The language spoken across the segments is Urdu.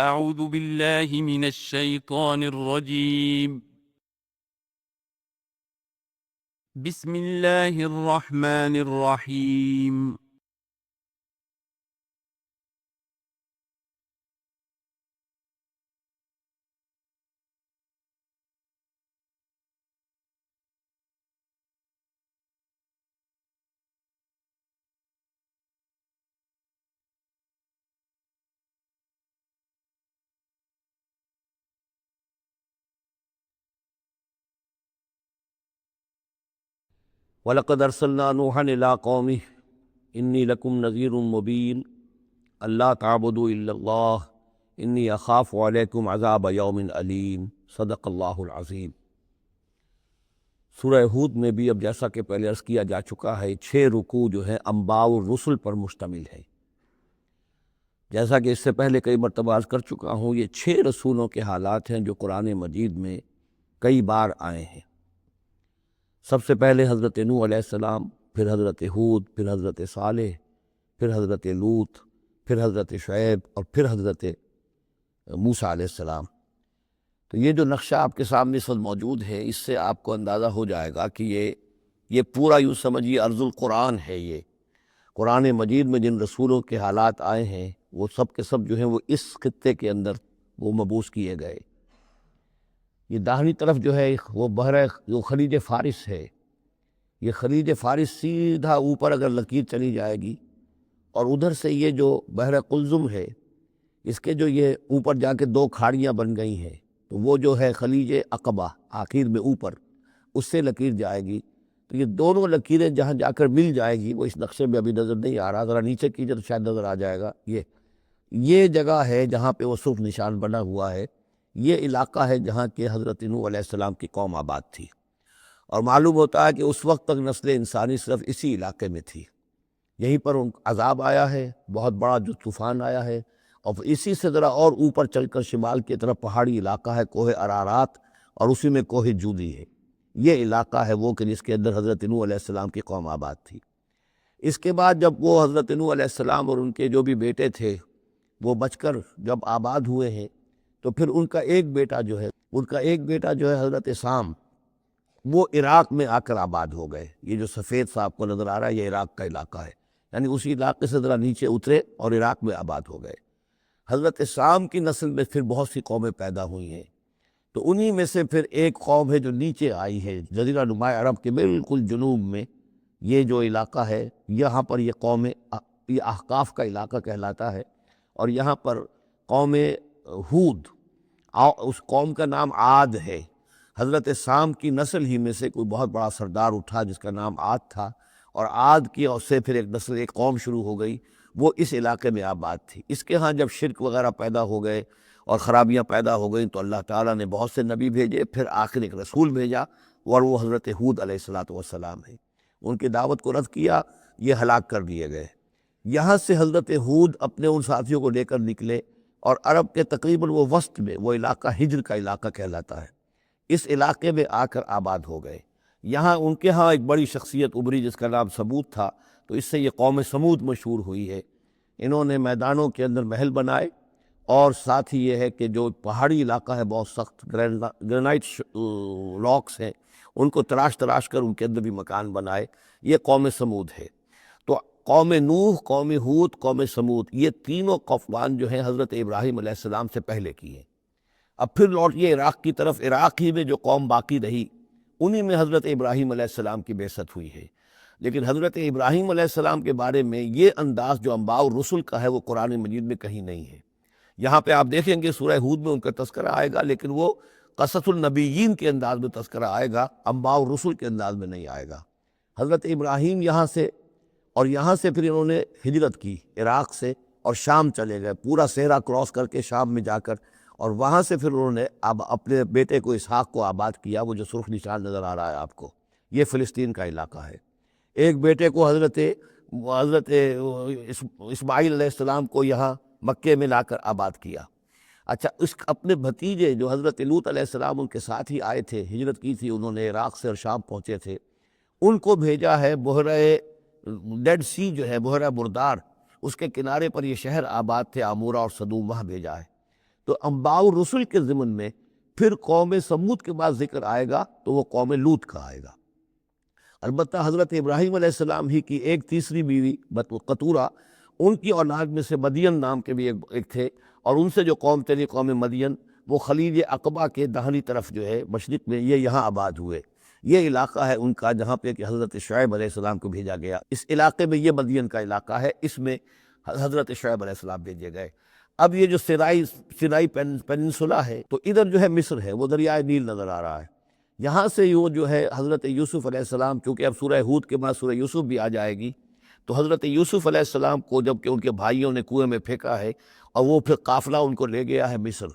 أعوذ بالله من الشيطان الرجيم. بسم الله الرحمن الرحيم. وَلَقَدْ أَرْسَلْنَا نُوحًا إِلَىٰ قَوْمِهِ إِنِّي لَكُمْ نَذِيرٌ مُّبِينٌ أَلَّا تَعْبُدُوا إِلَّا اللَّهَ إِنِّي أَخَافُ عَلَيْكُمْ عَذَابَ يَوْمٍ أَلِيمٍ صدق اللہ العظیم۔ سورہ ہود میں بھی اب جیسا کہ پہلے عرض کیا جا چکا ہے 6 رکوع جو ہے انباء الرسل پر مشتمل ہے۔ جیسا کہ اس سے پہلے کئی مرتبہ عرض کر چکا ہوں، یہ 6 رسولوں کے حالات ہیں جو قرآن مجید میں کئی بار آئے ہیں۔ سب سے پہلے حضرت نوح علیہ السلام، پھر حضرت ہود، پھر حضرت صالح، پھر حضرت لوط، پھر حضرت شعیب اور پھر حضرت موسیٰ علیہ السلام۔ تو یہ جو نقشہ آپ کے سامنے اس وقت موجود ہے، اس سے آپ کو اندازہ ہو جائے گا کہ یہ پورا یوں سمجھیے ارض القرآن ہے۔ یہ قرآن مجید میں جن رسولوں کے حالات آئے ہیں وہ سب کے سب جو ہیں وہ اس خطے کے اندر وہ مبعوث کیے گئے۔ یہ داہنی طرف جو ہے وہ بحر جو خلیج فارس ہے، یہ خلیج فارس سیدھا اوپر اگر لکیر چلی جائے گی اور ادھر سے یہ جو بحر قلزم ہے، اس کے جو یہ اوپر جا کے 2 کھاڑیاں بن گئی ہیں، تو وہ جو ہے خلیج عقبہ آخر میں اوپر اس سے لکیر جائے گی۔ تو یہ دونوں لکیریں جہاں جا کر مل جائے گی، وہ اس نقشے میں ابھی نظر نہیں آ رہا، ذرا نیچے کیجئے تو شاید نظر آ جائے گا۔ یہ جگہ ہے جہاں پہ وہ صرف نشان بنا ہوا ہے۔ یہ علاقہ ہے جہاں کہ حضرت نوح علیہ السلام کی قوم آباد تھی، اور معلوم ہوتا ہے کہ اس وقت تک نسل انسانی صرف اسی علاقے میں تھی۔ یہیں پر ان عذاب آیا ہے، بہت بڑا جو طوفان آیا ہے، اور اسی سے ذرا اور اوپر چل کر شمال کی طرف پہاڑی علاقہ ہے کوہ ارارات، اور اسی میں کوہ جودی ہے۔ یہ علاقہ ہے وہ کہ جس کے اندر حضرت نوح علیہ السلام کی قوم آباد تھی۔ اس کے بعد جب وہ حضرت نوح علیہ السلام اور ان کے جو بھی بیٹے تھے وہ بچ کر جب آباد ہوئے ہیں، تو پھر ان کا ایک بیٹا جو ہے حضرت سام، وہ عراق میں آ کر آباد ہو گئے۔ یہ جو سفید سا آپ کو نظر آ رہا ہے، یہ عراق کا علاقہ ہے، یعنی اسی علاقے سے ذرا نیچے اترے اور عراق میں آباد ہو گئے۔ حضرت سام کی نسل میں پھر بہت سی قومیں پیدا ہوئی ہیں، تو انہی میں سے پھر ایک قوم ہے جو نیچے آئی ہے جزیرہ نما عرب کے بالکل جنوب میں۔ یہ جو علاقہ ہے یہاں پر یہ قوم یہ احقاف کا علاقہ کہلاتا ہے، اور یہاں پر قوم ہود، اس قوم کا نام عاد ہے۔ حضرت سام کی نسل ہی میں سے کوئی بہت بڑا سردار اٹھا جس کا نام عاد تھا، اور عاد کی اور سے پھر ایک نسل، ایک قوم شروع ہو گئی، وہ اس علاقے میں آباد تھی۔ اس کے ہاں جب شرک وغیرہ پیدا ہو گئے اور خرابیاں پیدا ہو گئیں، تو اللہ تعالیٰ نے بہت سے نبی بھیجے، پھر آخر ایک رسول بھیجا، اور وہ حضرت ہود علیہ السلام ہے۔ ان کی دعوت کو رد کیا، یہ ہلاک کر دیے گئے۔ یہاں سے حضرت ہود اپنے ان ساتھیوں کو لے کر نکلے، اور عرب کے تقریباً وہ وسط میں وہ علاقہ ہجر کا علاقہ کہلاتا ہے، اس علاقے میں آ کر آباد ہو گئے۔ یہاں ان کے ہاں ایک بڑی شخصیت ابھری جس کا نام سمود تھا، تو اس سے یہ قوم سمود مشہور ہوئی ہے۔ انہوں نے میدانوں کے اندر محل بنائے، اور ساتھ ہی یہ ہے کہ جو پہاڑی علاقہ ہے بہت سخت گرینائٹ راکس ہیں، ان کو تراش کر ان کے اندر بھی مکان بنائے۔ یہ قوم سمود ہے۔ تو قوم نوح، قوم ہود، قوم سمود، یہ تینوں قومان جو ہیں حضرت ابراہیم علیہ السلام سے پہلے کی ہیں۔ اب پھر لوٹئے عراق کی طرف، عراق ہی میں جو قوم باقی رہی انہی میں حضرت ابراہیم علیہ السلام کی بعثت ہوئی ہے۔ لیکن حضرت ابراہیم علیہ السلام کے بارے میں یہ انداز جو انباء الرسل کا ہے وہ قرآن مجید میں کہیں نہیں ہے۔ یہاں پہ آپ دیکھیں گے سورہ ہود میں ان کا تذکرہ آئے گا، لیکن وہ قصص النبیین کے انداز میں تذکرہ آئے گا، انباء الرسل کے انداز میں نہیں آئے گا۔ حضرت ابراہیم یہاں سے، اور یہاں سے پھر انہوں نے ہجرت کی عراق سے، اور شام چلے گئے، پورا صحرا کراس کر کے شام میں جا کر، اور وہاں سے پھر انہوں نے اب اپنے بیٹے کو اسحاق کو آباد کیا۔ وہ جو سرخ نشان نظر آ رہا ہے آپ کو، یہ فلسطین کا علاقہ ہے۔ ایک بیٹے کو حضرت اسماعیل علیہ السلام کو یہاں مکے میں لا کر آباد کیا۔ اچھا، اس اپنے بھتیجے جو حضرت لوط علیہ السلام ان کے ساتھ ہی آئے تھے، ہجرت کی تھی انہوں نے، عراق سے اور شام پہنچے تھے، ان کو بھیجا ہے بحیرہ ڈیڈ سی جو ہے، بحیرہ بردار، اس کے کنارے پر یہ شہر آباد تھے، عمورہ اور صدوم، وہاں بھیجا ہے۔ تو انباء الرسل کے ضمن میں پھر قوم سمود کے بعد ذکر آئے گا تو وہ قوم لوط کا آئے گا۔ البتہ حضرت ابراہیم علیہ السلام ہی کی ایک تیسری بیوی قطورہ، ان کی اولاد میں سے مدین نام کے بھی ایک تھے، اور ان سے جو قوم چلی قوم مدین، وہ خلیج عقبہ کے داہنی طرف جو ہے مشرق میں، یہ یہاں آباد ہوئے۔ یہ علاقہ ہے ان کا جہاں پہ کہ حضرت شعیب علیہ السلام کو بھیجا گیا، اس علاقے میں یہ مدین کا علاقہ ہے، اس میں حضرت شعیب علیہ السلام بھیجے گئے۔ اب یہ جو سینائی پیننسولا ہے، تو ادھر جو ہے مصر ہے، وہ دریائے نیل نظر آ رہا ہے۔ یہاں سے وہ جو ہے حضرت یوسف علیہ السلام، چونکہ اب سورہ ہود کے بعد سورہ یوسف بھی آ جائے گی، تو حضرت یوسف علیہ السلام کو جب کہ ان کے بھائیوں نے کنویں میں پھینکا ہے، اور وہ پھر قافلہ ان کو لے گیا ہے مصر،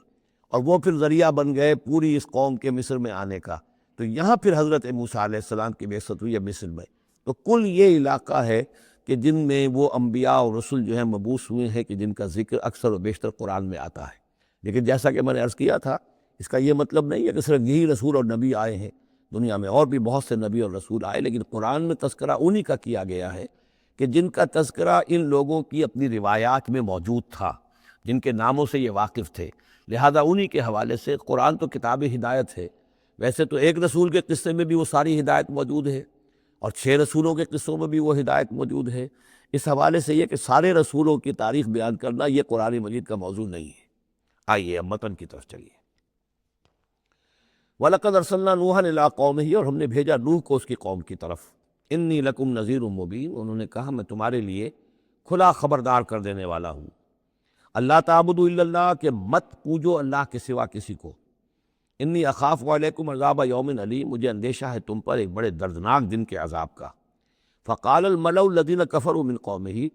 اور وہ پھر ذریعہ بن گئے پوری اس قوم کے مصر میں آنے کا، تو یہاں پھر حضرت موسیٰ علیہ السلام کی بعثت ہوئی ہے مصر میں۔ تو کل یہ علاقہ ہے کہ جن میں وہ انبیاء اور رسل جو ہیں مبعوث ہوئے ہیں، کہ جن کا ذکر اکثر و بیشتر قرآن میں آتا ہے۔ لیکن جیسا کہ میں نے عرض کیا تھا، اس کا یہ مطلب نہیں ہے کہ صرف یہی رسول اور نبی آئے ہیں، دنیا میں اور بھی بہت سے نبی اور رسول آئے، لیکن قرآن میں تذکرہ انہی کا کیا گیا ہے کہ جن کا تذکرہ ان لوگوں کی اپنی روایات میں موجود تھا، جن کے ناموں سے یہ واقف تھے، لہذا انہی کے حوالے سے قرآن تو کتاب ہدایت ہے۔ ویسے تو ایک رسول کے قصے میں بھی وہ ساری ہدایت موجود ہے، اور 6 رسولوں کے قصوں میں بھی وہ ہدایت موجود ہے۔ اس حوالے سے یہ کہ سارے رسولوں کی تاریخ بیان کرنا یہ قرآن مجید کا موضوع نہیں ہے۔ آئیے اب متن کی طرف چلیے۔ وَلَقَدْ أَرْسَلْنَا نُوحًا إِلَىٰ قَوْمِهِ، اور ہم نے بھیجا نوح کو اس کی قوم کی طرف۔ إِنِّي لَكُمْ نَذِيرٌ مُّبِينٌ، انہوں نے کہا میں تمہارے لیے کھلا خبردار کر دینے والا ہوں۔ اللہ تعبدوا الا اللہ، کہ مت پوجو اللہ کے سوا کسی کو۔ انی اخاف علیکم عذاب یوم علیم، مجھے اندیشہ ہے تم پر ایک بڑے دردناک دن کے عذاب کا۔ فقال الملأ الذین کفروا من قومہ،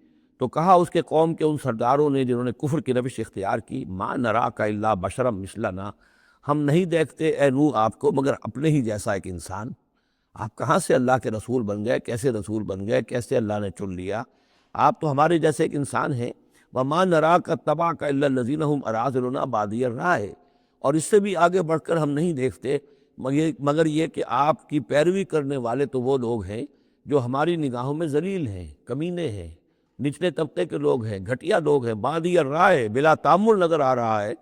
تو کہا اس کے قوم کے ان سرداروں نے جنہوں نے کفر کی روش اختیار کی، ما نراک الا بشرا مثلنا، ہم نہیں دیکھتے اے نوح آپ کو مگر اپنے ہی جیسا ایک انسان۔ آپ کہاں سے اللہ کے رسول بن گئے، کیسے رسول بن گئے، کیسے اللہ نے چن لیا؟ آپ تو ہمارے جیسے ایک انسان ہیں۔ وما نراک اتبعک الا الذین هم اراذلنا بادی الرائے، اور اس سے بھی آگے بڑھ کر ہم نہیں دیکھتے مگر یہ کہ آپ کی پیروی کرنے والے تو وہ لوگ ہیں جو ہماری نگاہوں میں ذلیل ہیں، کمینے ہیں، نچلے طبقے کے لوگ ہیں، گھٹیا لوگ ہیں، بادی الرائے، بلا تعمل نظر آ رہا ہے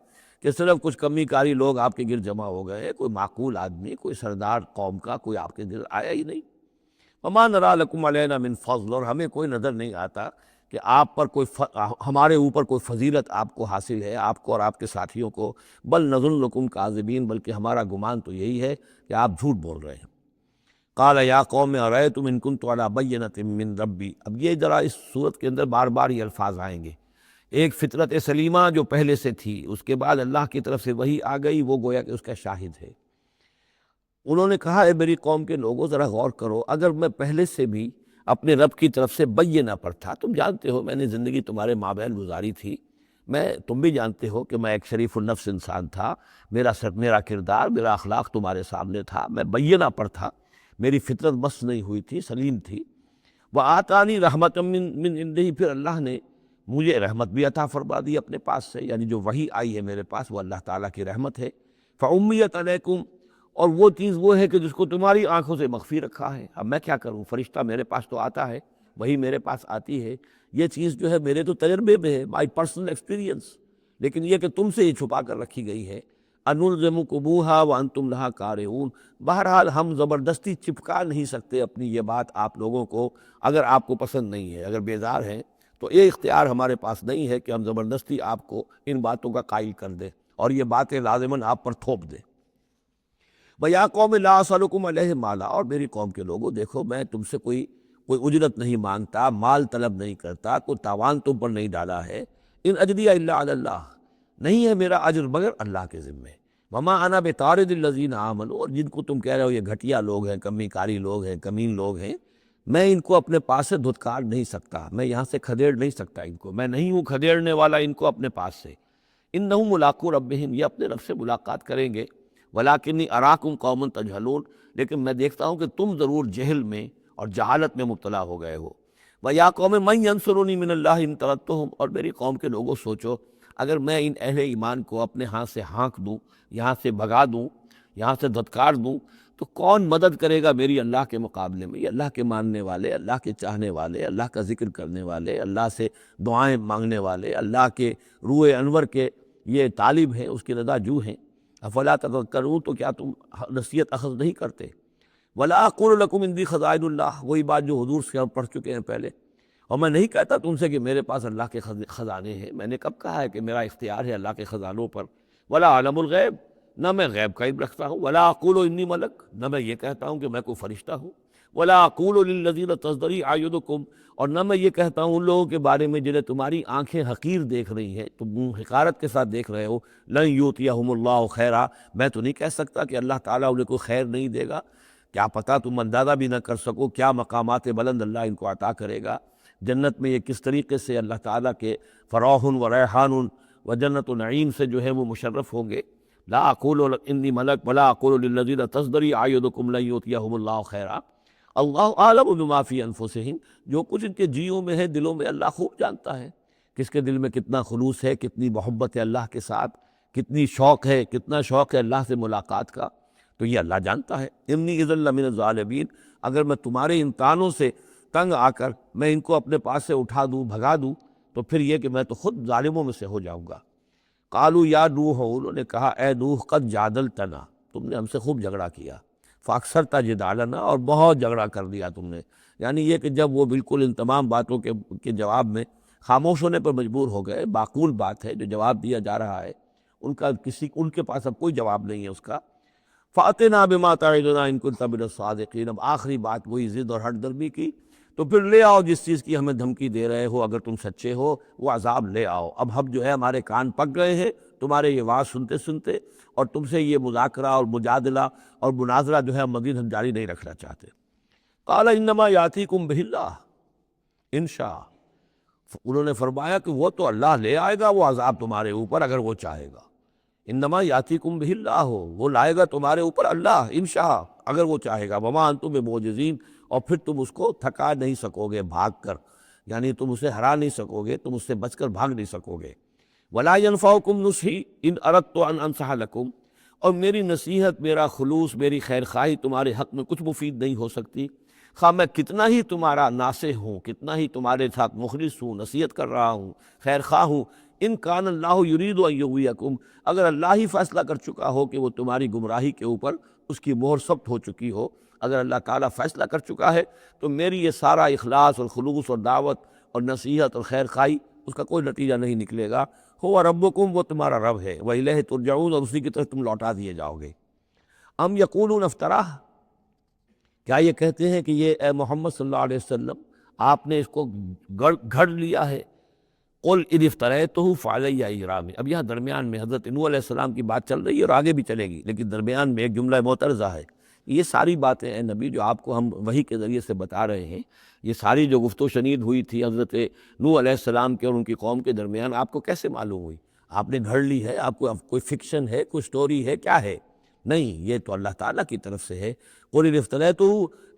کہ صرف کچھ کمی کاری لوگ آپ کے گرد جمع ہو گئے، کوئی معقول آدمی، کوئی سردار قوم کا کوئی آپ کے گرد آیا ہی نہیں۔ وما نرا لکم علینا من فضل، اور ہمیں کوئی نظر نہیں آتا کہ آپ پر ہمارے اوپر کوئی فضیلت آپ کو حاصل ہے، آپ کو اور آپ کے ساتھیوں کو، بل نظنکم کاذبین، بلکہ ہمارا گمان تو یہی ہے کہ آپ جھوٹ بول رہے ہیں۔ قال یا قوم ارأیتم ان کنت علی بینۃ من ربی، اب یہ ذرا اس صورت کے اندر بار بار یہ الفاظ آئیں گے۔ ایک فطرت سلیمہ جو پہلے سے تھی، اس کے بعد اللہ کی طرف سے وحی آ گئی، وہ گویا کہ اس کا شاہد ہے۔ انہوں نے کہا اے میری قوم کے لوگوں ذرا غور کرو، اگر میں پہلے سے بھی اپنے رب کی طرف سے بینہ پر تھا، تم جانتے ہو میں نے زندگی تمہارے مابین گزاری تھی، تم بھی جانتے ہو کہ میں ایک شریف النفس انسان تھا، میرا کردار، میرا اخلاق تمہارے سامنے تھا، میں بینہ پر تھا، میری فطرت بس نہیں ہوئی تھی، سلیم تھی۔ وآتانی رحمۃ من عنده، پھر اللہ نے مجھے رحمت بھی عطا فرما دی اپنے پاس سے، یعنی جو وحی آئی ہے میرے پاس وہ اللہ تعالیٰ کی رحمت ہے۔ فعمیت علیکم، اور وہ چیز وہ ہے کہ جس کو تمہاری آنکھوں سے مخفی رکھا ہے، اب میں کیا کروں، فرشتہ میرے پاس تو آتا ہے، وہی میرے پاس آتی ہے، یہ چیز جو ہے میرے تو تجربے میں ہے، مائی پرسنل ایکسپیرینس، لیکن یہ کہ تم سے یہ چھپا کر رکھی گئی ہے۔ انلزمکموہا وانتم لہا کارہون، بہرحال ہم زبردستی چپکا نہیں سکتے اپنی یہ بات آپ لوگوں کو، اگر آپ کو پسند نہیں ہے، اگر بیزار ہیں تو یہ اختیار ہمارے پاس نہیں ہے کہ ہم زبردستی آپ کو ان باتوں کا قائل کر دیں اور یہ باتیں لازماً آپ پر تھوپ دیں۔ وَيَا قَوْمِ لَا أَسْأَلُكُمْ عَلَيْهِ مَالًا، اور میری قوم کے لوگوں دیکھو میں تم سے کوئی اجرت نہیں مانگتا، مال طلب نہیں کرتا، کوئی تاوان تم پر نہیں ڈالا ہے۔ ان اجریہ الا علی اللہ، نہیں ہے میرا اجر مگر اللہ کے ذمے۔ وما انا بطارد الذین آمنوا، اور جن کو تم کہہ رہے ہو یہ گھٹیا لوگ ہیں، کمی کاری لوگ ہیں، کمین لوگ ہیں، میں ان کو اپنے پاس سے دھتکار نہیں سکتا، میں یہاں سے کھدیڑ نہیں سکتا ان کو، میں نہیں ہوں کھدیڑنے والا ان کو اپنے پاس سے۔ انہم ملاقو ربہم، یہ اپنے رب سے ملاقات کریں گے۔ ولیکنی اراکم قوما تجہلون، لیکن میں دیکھتا ہوں کہ تم ضرور جہل میں اور جہالت میں مبتلا ہو گئے ہو۔ وَيَا قَوْمِ مَن يَنصُرُنِي مِنَ اللَّهِ إِن طَرَدتُّهُمْ، اور میری قوم کے لوگوں سوچو اگر میں ان اہل ایمان کو اپنے ہاتھ سے ہانک دوں، یہاں سے بھگا دوں، یہاں سے دھتکار دوں، تو کون مدد کرے گا میری اللہ کے مقابلے میں؟ یہ اللہ کے ماننے والے، اللہ کے چاہنے والے، اللہ کا ذکر کرنے والے، اللہ سے دعائیں مانگنے والے، اللہ کے روئے انور کے یہ طالب ہیں، اس کی رضا جو ہیں، افلا تذکرون، تو کیا تم نصیحت اخذ نہیں کرتے؟ ولا اقول لکم عندی خزائن اللہ، وہی بات جو حضور سے ہم پڑھ چکے ہیں پہلے، اور میں نہیں کہتا تم سے کہ میرے پاس اللہ کے خزانے ہیں، میں نے کب کہا ہے کہ میرا اختیار ہے اللہ کے خزانوں پر؟ ولا عالم الغیب، نہ میں غیب کا علم رکھتا ہوں، ولا اقول انی ملک، نہ میں یہ کہتا ہوں کہ میں کوئی فرشتہ ہوں، ولا اقول للذین تزدری اعینکم، اور نہ میں یہ کہتا ہوں ان لوگوں کے بارے میں جنہیں تمہاری آنکھیں حقیر دیکھ رہی ہیں، تم حقارت کے ساتھ دیکھ رہے ہو، لن یؤتیہم اللہ خیرا، میں تو نہیں کہہ سکتا کہ اللہ تعالیٰ انہیں کوئی خیر نہیں دے گا، کیا پتہ تم اندازہ بھی نہ کر سکو کیا مقامات بلند اللہ ان کو عطا کرے گا جنت میں، یہ کس طریقے سے اللہ تعالیٰ کے فروح و ریحان و جنت و نعیم سے جو ہے وہ مشرف ہوں گے۔ لا اقول انی ملک ولا اقول للذین تزدری اعینکم لن یؤتیہم اللہ خیرا، اللہ اعلم بما فی انفسہم، جو کچھ ان کے جیوں میں ہے، دلوں میں، اللہ خوب جانتا ہے کس کے دل میں کتنا خلوص ہے، کتنی محبت ہے اللہ کے ساتھ، کتنی شوق ہے، کتنا شوق ہے اللہ سے ملاقات کا، تو یہ اللہ جانتا ہے۔ انی اذا لمن الظالمین، اگر میں تمہارے امتحانوں سے تنگ آ کر میں ان کو اپنے پاس سے اٹھا دوں، بھگا دوں، تو پھر یہ کہ میں تو خود ظالموں میں سے ہو جاؤں گا۔ قالوا یا نوح، انہوں نے کہا اے نوح، قد جادلتنا، تم نے ہم سے خوب جھگڑا کیا، فاکثرت جدالنا، اور بہت جھگڑا کر دیا تم نے، یعنی یہ کہ جب وہ بالکل ان تمام باتوں کے جواب میں خاموش ہونے پر مجبور ہو گئے، معقول بات ہے جو جواب دیا جا رہا ہے، ان کے پاس اب کوئی جواب نہیں ہے اس کا۔ فَأْتِنَا بِمَا تَعِدُنَا إِن كُنتَ مِنَ الصَّادِقِينَ، اب آخری بات وہی ضد اور ہٹ درمی کی، تو پھر لے آؤ جس چیز کی ہمیں دھمکی دے رہے ہو، اگر تم سچے ہو وہ عذاب لے آؤ۔ اب ہم جو ہے ہمارے کان پک گئے ہیں تمہارے یہ واز سنتے سنتے، اور تم سے یہ مذاکرہ اور مجادلہ اور مناظرہ جو ہے مزید ہم جاری نہیں رکھنا چاہتے۔ قال انما یاتیکم بہ اللہ ان شاء، انہوں نے فرمایا کہ وہ تو اللہ لے آئے گا وہ عذاب تمہارے اوپر اگر وہ چاہے گا، انما یاتیکم بہ اللہ، وہ لائے گا تمہارے اوپر اللہ ان شاء، اگر وہ چاہے گا، وما انتم بمعجزین، اور پھر تم اس کو تھکا نہیں سکو گے بھاگ کر، یعنی تم اسے ہرا نہیں سکو گے، تم اس سے بچ کر بھاگ نہیں سکو گے۔ ولا ينفعکم نصحی ان اردت ان انصح لکم، اور میری نصیحت، میرا خلوص، میری خیر خواہی تمہارے حق میں کچھ مفید نہیں ہو سکتی، خواہ میں کتنا ہی تمہارا ناصح ہوں، کتنا ہی تمہارے ساتھ مخلص ہوں، نصیحت کر رہا ہوں، خیر خواہ ہوں، ان کان اللہ یرید ان یغویکم، اگر اللہ ہی فیصلہ کر چکا ہو کہ وہ تمہاری گمراہی کے اوپر اس کی مہر ثبت ہو چکی ہو، اگر اللہ تعالیٰ فیصلہ کر چکا ہے تو میری یہ سارا اخلاص اور خلوص اور دعوت اور نصیحت اور خیر خواہی اس کا کوئی نتیجہ نہیں نکلے گا۔ ہو ربکم، وہ تمہارا رب ہے، وإلیہ ترجعون، اور اسی کی طرف تم لوٹا دیے جاؤ گے۔ ام یقولون افتراہ، کیا یہ کہتے ہیں کہ یہ اے محمد صلی اللہ علیہ وسلم آپ نے اس کو گھڑ لیا ہے؟ قل ان افتریتہ فعلی اجرامی، اب یہاں درمیان میں حضرت نوح علیہ السلام کی بات چل رہی ہے اور آگے بھی چلے گی، لیکن درمیان میں ایک جملہ معترضہ ہے۔ یہ ساری باتیں اے نبی جو آپ کو ہم وحی کے ذریعے سے بتا رہے ہیں، یہ ساری جو گفت و شنید ہوئی تھی حضرت نوح علیہ السلام کے اور ان کی قوم کے درمیان، آپ کو کیسے معلوم ہوئی؟ آپ نے گھڑ لی ہے؟ آپ کو کوئی فکشن ہے، کوئی سٹوری ہے، کیا ہے؟ نہیں، یہ تو اللہ تعالیٰ کی طرف سے ہے۔ قل ان افتریتہ،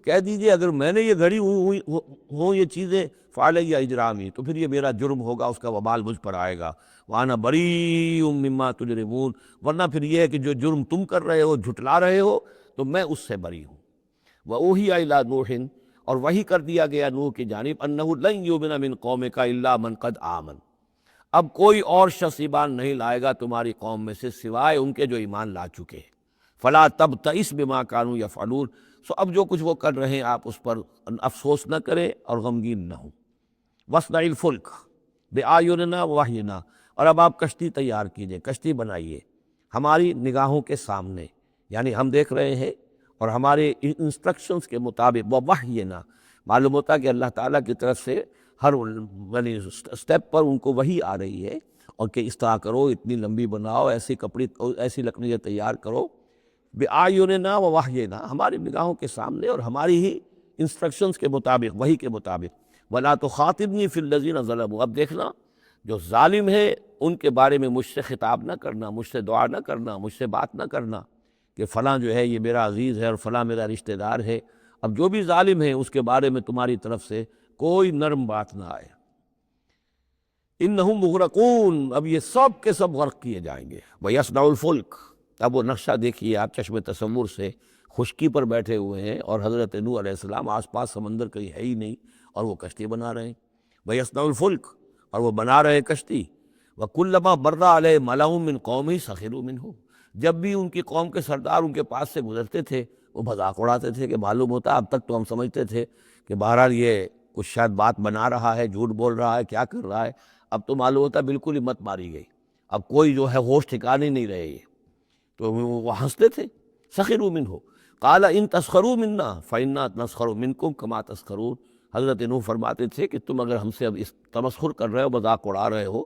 کہہ دیجئے اگر میں نے یہ گھڑی ہوں یہ چیزیں، فعلی اجرامی، تو پھر یہ میرا جرم ہوگا، اس کا وبال مجھ پر آئے گا، وانا بریء مما تجرمون، ورنہ پھر یہ ہے کہ جو جرم تم کر رہے ہو، جھٹلا رہے ہو، تو میں اس سے بری ہوں۔ وَأُوحِیَ إِلَىٰ نُوحٍ، اور وحی کر دیا گیا نوح کی جانب، أَنَّهُ لَن يُؤْمِنَ مِن قَوْمِكَ إِلَّا مَن قَدْ آمَنَ، اب کوئی اور شخص ایمان نہیں لائے گا تمہاری قوم میں سے سوائے ان کے جو ایمان لا چکے۔ فَلَا تَبْتَئِسْ بِمَا كَانُوا يَفْعَلُونَ، سو اب جو کچھ وہ کر رہے ہیں آپ اس پر افسوس نہ کریں اور غمگین نہ ہوں۔ وَاصْنَعِ الْفُلْكَ بِأَعْيُنِنَا وَوَحْيِنَا، اور اب آپ کشتی تیار کیجئے، کشتی بنائیے ہماری نگاہوں کے سامنے، یعنی ہم دیکھ رہے ہیں اور ہمارے انسٹرکشنز کے مطابق، وَوَحْيِنَا، معلوم ہوتا ہے کہ اللہ تعالیٰ کی طرف سے ہر یعنی اسٹیپ پر ان کو وحی آ رہی ہے، اور کہ اس طرح کرو، اتنی لمبی بناؤ، ایسی لکڑیاں تیار کرو، بِأَعْيُنِنَا وَوَحْيِنَا، ہماری نگاہوں کے سامنے اور ہماری ہی انسٹرکشنز کے مطابق، وحی کے مطابق۔ وَلَا تُخَاطِبْنِي فِي الَّذِينَ ظَلَمُوا، اب دیکھنا جو ظالم ہے ان کے بارے میں مجھ سے خطاب نہ کرنا، مجھ سے دعا نہ کرنا، مجھ سے بات نہ کرنا کہ فلاں جو ہے یہ میرا عزیز ہے اور فلاں میرا رشتہ دار ہے۔ اب جو بھی ظالم ہے اس کے بارے میں تمہاری طرف سے کوئی نرم بات نہ آئے۔ اِنَّهُمْ مُغْرَقُونَ، اب یہ سب کے سب غرق کیے جائیں گے۔ وَيَصْنَعُ الْفُلْكَ، اب وہ نقشہ دیکھیے آپ چشم تصور سے، خشکی پر بیٹھے ہوئے ہیں اور حضرت نوح علیہ السلام آس پاس سمندر کہیں ہے ہی نہیں اور وہ کشتی بنا رہے ہیں۔ وَيَصْنَعُ الْفُلْكَ، اور وہ بنا رہے کشتی۔ وَكُلَّمَا مَرَّ عَلَيْهِ مَلَأٌ مِّن قَوْمِهِ سَخِرُوا مِنْهُ، جب بھی ان کی قوم کے سردار ان کے پاس سے گزرتے تھے وہ مذاق اڑاتے تھے، کہ معلوم ہوتا اب تک تو ہم سمجھتے تھے کہ بہرحال یہ کچھ شاید بات بنا رہا ہے، جھوٹ بول رہا ہے، کیا کر رہا ہے، اب تو معلوم ہوتا بالکل ہی مت ماری گئی، اب کوئی جو ہے ہوش ٹھکانے نہیں رہے یہ، تو وہ ہنستے تھے۔ سخروا منہ قال ان تسخروا منا فانا نسخر منکم کما تسخرون، حضرت نوح فرماتے تھے کہ تم اگر ہم سے اب اس تمسخر کر رہے ہو، مذاق اڑا رہے ہو،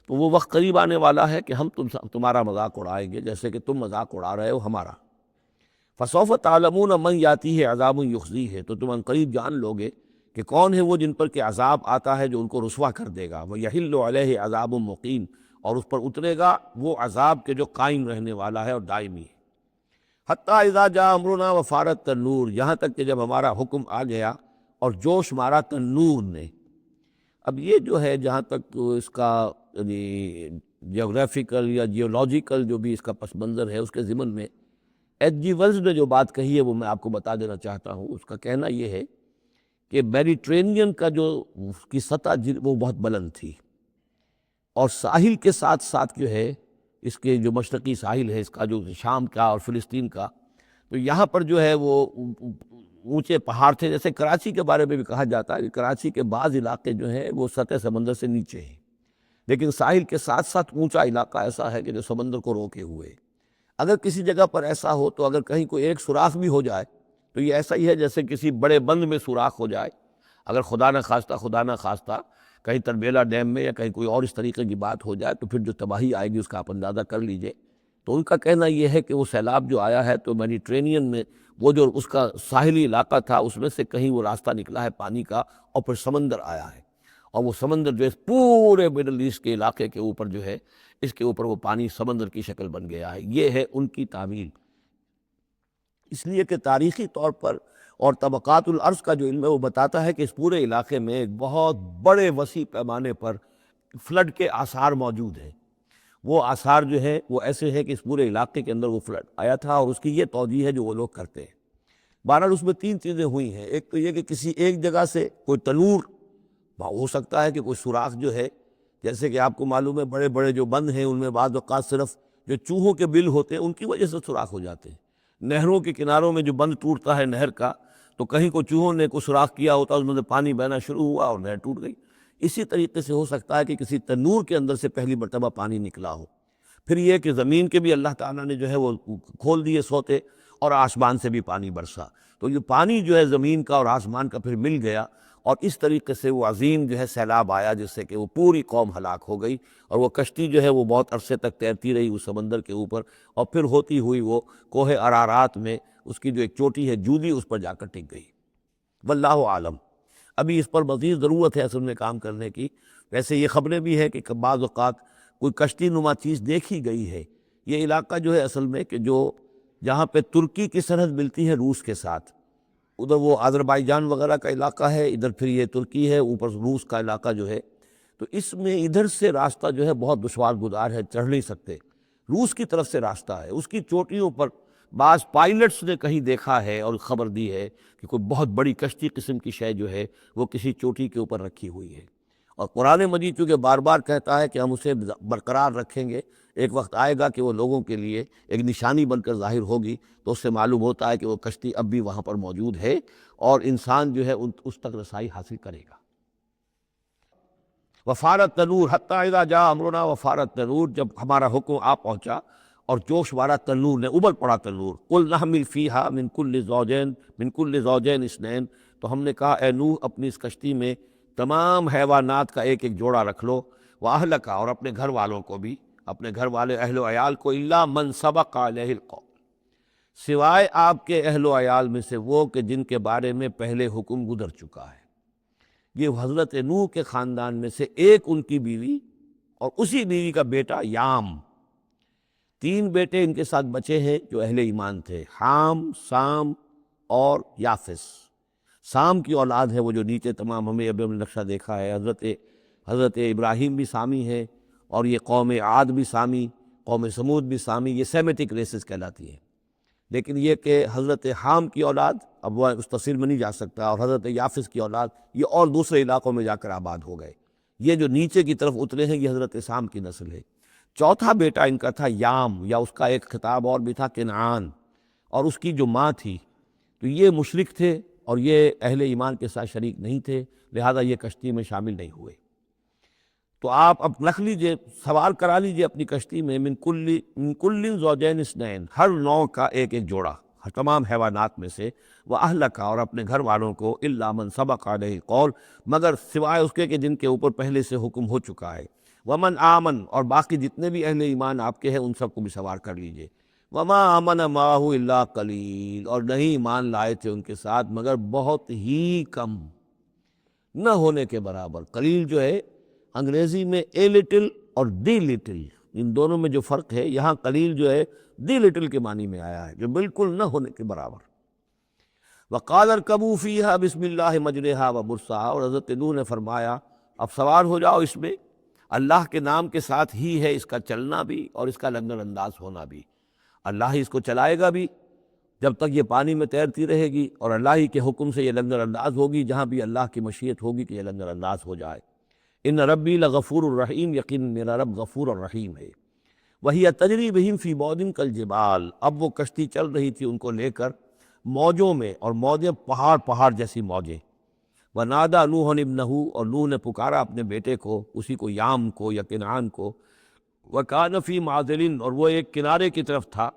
تو وہ وقت قریب آنے والا ہے کہ ہم تمہارا مذاق اڑائیں گے جیسے کہ تم مذاق اڑا رہے ہو ہمارا۔ فسوف تعلمون من یاتیہ عذاب یخزیہ، تو تم عنقریب جان لوگے کہ کون ہے وہ جن پر کہ عذاب آتا ہے جو ان کو رسوا کر دے گا، وَيَحِلُّ عَلَيْهِ عَذَابٌ مُقِيمٌ، اور اس پر اترے گا وہ عذاب کے جو قائم رہنے والا ہے اور دائمی ہے۔ حتیٰ اذا جاء امرنا وفارت النور، یہاں تک کہ جب ہمارا حکم آ گیا اور جوش مارا تنور نے۔ اب یہ جو ہے جہاں تک اس کا یعنی جیوگرافیکل یا جیولوجیکل جو بھی اس کا پس منظر ہے، اس کے ضمن میں ایچ جی ویلز نے جو بات کہی ہے وہ میں آپ کو بتا دینا چاہتا ہوں۔ اس کا کہنا یہ ہے کہ میڈیٹرینین کا جو اس کی سطح وہ بہت بلند تھی، اور ساحل کے ساتھ ساتھ جو ہے اس کے جو مشرقی ساحل ہے اس کا، جو شام کا اور فلسطین کا، تو یہاں پر جو ہے وہ اونچے پہاڑ تھے۔ جیسے کراچی کے بارے میں بھی کہا جاتا ہے کہ کراچی کے بعض علاقے جو ہیں وہ سطح سمندر سے نیچے ہیں، لیکن ساحل کے ساتھ ساتھ اونچا علاقہ ایسا ہے کہ جو سمندر کو روکے ہوئے۔ اگر کسی جگہ پر ایسا ہو تو اگر کہیں کوئی ایک سوراخ بھی ہو جائے تو یہ ایسا ہی ہے جیسے کسی بڑے بند میں سوراخ ہو جائے۔ اگر خدا نہ خواستہ کہیں تربیلا ڈیم میں یا کہیں کوئی اور اس طریقے کی بات ہو جائے تو پھر جو تباہی آئے گی اس کا آپ اندازہ کر لیجئے۔ تو ان کا کہنا یہ ہے کہ وہ سیلاب جو آیا ہے تو میڈیٹرینین میں وہ جو اس کا ساحلی علاقہ تھا اس میں سے کہیں وہ راستہ نکلا ہے پانی کا، اور پھر سمندر آیا ہے، اور وہ سمندر جو ہے پورے مڈل ایسٹ کے علاقے کے اوپر جو ہے اس کے اوپر وہ پانی سمندر کی شکل بن گیا ہے۔ یہ ہے ان کی تعمیل۔ اس لیے کہ تاریخی طور پر اور طبقات الارض کا جو علم ہے وہ بتاتا ہے کہ اس پورے علاقے میں ایک بہت بڑے وسیع پیمانے پر فلڈ کے آثار موجود ہیں۔ وہ آثار جو ہے وہ ایسے ہیں کہ اس پورے علاقے کے اندر وہ فلڈ آیا تھا، اور اس کی یہ توجیہ ہے جو وہ لوگ کرتے ہیں۔ بہرحال اس میں تین چیزیں ہوئی ہیں۔ ایک تو یہ کہ کسی ایک جگہ سے کوئی تنور ہو سکتا ہے، کہ کوئی سوراخ جو ہے، جیسے کہ آپ کو معلوم ہے بڑے بڑے جو بند ہیں ان میں بعض اوقات صرف جو چوہوں کے بل ہوتے ہیں ان کی وجہ سے سوراخ ہو جاتے ہیں۔ نہروں کے کناروں میں جو بند ٹوٹتا ہے نہر کا، تو کہیں کو چوہوں نے کوئی سوراخ کیا ہوتا، اس میں سے پانی بہنا شروع ہوا اور نہر ٹوٹ گئی۔ اسی طریقے سے ہو سکتا ہے کہ کسی تنور کے اندر سے پہلی مرتبہ پانی نکلا ہو۔ پھر یہ کہ زمین کے بھی اللہ تعالیٰ نے جو ہے وہ کھول دیے سوتے، اور آسمان سے بھی پانی برسا، تو یہ پانی جو ہے زمین کا اور آسمان کا پھر مل گیا، اور اس طریقے سے وہ عظیم جو ہے سیلاب آیا جس سے کہ وہ پوری قوم ہلاک ہو گئی، اور وہ کشتی جو ہے وہ بہت عرصے تک تیرتی رہی اس سمندر کے اوپر، اور پھر ہوتی ہوئی وہ کوہ ارارات میں اس کی جو ایک چوٹی ہے جودی، اس پر جا کر ٹک گئی۔ واللہ عالم۔ ابھی اس پر مزید ضرورت ہے اصل میں کام کرنے کی۔ ویسے یہ خبریں بھی ہے کہ بعض اوقات کوئی کشتی نما چیز دیکھی گئی ہے۔ یہ علاقہ جو ہے اصل میں کہ جو جہاں پہ ترکی کی سرحد ملتی ہے روس کے ساتھ، ادھر وہ آذربائیجان وغیرہ کا علاقہ ہے، ادھر پھر یہ ترکی ہے، اوپر روس کا علاقہ جو ہے، تو اس میں ادھر سے راستہ جو ہے بہت دشوار گزار ہے، چڑھ نہیں سکتے۔ روس کی طرف سے راستہ ہے، اس کی چوٹیوں پر بعض پائلٹس نے کہیں دیکھا ہے اور خبر دی ہے کہ کوئی بہت بڑی کشتی قسم کی شے جو ہے وہ کسی چوٹی کے اوپر رکھی ہوئی ہے، اور قرآن مجید چونکہ بار بار کہتا ہے کہ ہم اسے برقرار رکھیں گے، ایک وقت آئے گا کہ وہ لوگوں کے لیے ایک نشانی بن کر ظاہر ہوگی، تو اس سے معلوم ہوتا ہے کہ وہ کشتی اب بھی وہاں پر موجود ہے، اور انسان جو ہے اس تک رسائی حاصل کرے گا۔ وفارت تنور حتیٰ اذا جاء امرنا وفارت تنور، جب ہمارا حکم آ پہنچا اور جوش مارا تنور نے، ابل پڑا تنور۔ قل نحمل فیہا من کل زوجین اثنین، تو ہم نے کہا اے نوح اپنی اس کشتی میں تمام حیوانات کا ایک ایک جوڑا رکھ لو، واہلک، اور اپنے گھر والوں کو بھی، اپنے گھر والے اہل و عیال کو، الا من سبق علیہ القول، سوائے آپ کے اہل و عیال میں سے وہ کہ جن کے بارے میں پہلے حکم گزر چکا ہے۔ یہ حضرت نوح کے خاندان میں سے ایک ان کی بیوی اور اسی بیوی کا بیٹا یام، تین بیٹے ان کے ساتھ بچے ہیں جو اہل ایمان تھے، حام، سام اور یافس۔ سام کی اولاد ہے وہ جو نیچے تمام ہمیں ابھی ہم نے نقشہ دیکھا ہے، حضرت ابراہیم بھی سامی ہے، اور یہ قوم عاد بھی سامی، قوم سمود بھی سامی، یہ سیمیٹک ریسز کہلاتی ہیں۔ لیکن یہ کہ حضرت حام کی اولاد اب وہ اس تفصیل میں نہیں جا سکتا، اور حضرت یافس کی اولاد یہ اور دوسرے علاقوں میں جا کر آباد ہو گئے۔ یہ جو نیچے کی طرف اترے ہیں یہ حضرت سام کی نسل ہے۔ چوتھا بیٹا ان کا تھا یام، یا اس کا ایک خطاب اور بھی تھا کنعان، اور اس کی جو ماں تھی تو یہ مشرک تھے اور یہ اہل ایمان کے ساتھ شریک نہیں تھے، لہذا یہ کشتی میں شامل نہیں ہوئے۔ تو آپ اب رکھ لیجئے، سوار کرا لیجئے اپنی کشتی میں من کل زوجین اثنین، ہر نوع کا ایک ایک جوڑا، تمام حیوانات میں سے، وَأَهْلَكَ، اور اپنے گھر والوں کو، إِلَّا مَنْ سَبَقَ عَلَيْهِ الْقَوْلُ، مگر سوائے اس کے کہ جن کے اوپر پہلے سے حکم ہو چکا ہے، وَمَنْ آمَنَ، اور باقی جتنے بھی اہل ایمان آپ کے ہیں ان سب کو بھی سوار کر لیجئے، وَمَا آمَنَ مَعَهُ إِلَّا قَلِيلٌ، اور نہیں ایمان لائے تھے ان کے ساتھ مگر بہت ہی کم، نہ ہونے کے برابر۔ قلیل جو ہے انگریزی میں اے لٹل اور دی لٹل، ان دونوں میں جو فرق ہے، یہاں قلیل جو ہے دی لٹل کے معنی میں آیا ہے، جو بالکل نہ ہونے کے برابر۔ وَقَالَ ارْكَبُوا فِيهَا بِسْمِ اللَّهِ مَجْرَاهَا وَمُرْسَاهَا، اور حضرت نوح نے فرمایا اب سوار ہو جاؤ اس میں، اللہ کے نام کے ساتھ ہی ہے اس کا چلنا بھی اور اس کا لنگر انداز ہونا بھی، اللہ ہی اس کو چلائے گا بھی جب تک یہ پانی میں تیرتی رہے گی، اور اللہ ہی کے حکم سے یہ لنگر انداز ہوگی جہاں بھی اللہ کی مشیت ہوگی کہ یہ لنگر انداز ہو جائے۔ ان ربی لغفور الرحیم، یقین میرا رب غفور الرحیم ہے۔ وہی تجری بہم فی موج کالجبال، اب وہ کشتی چل رہی تھی ان کو لے کر موجوں میں، اور موجیں پہاڑ پہاڑ جیسی موجیں۔ ونادى نوح ابنہ، اور نوح نے پکارا اپنے بیٹے کو، اسی کو یام کو یا کنعان کو، وکان فی معزل، اور وہ ایک کنارے کی طرف تھا،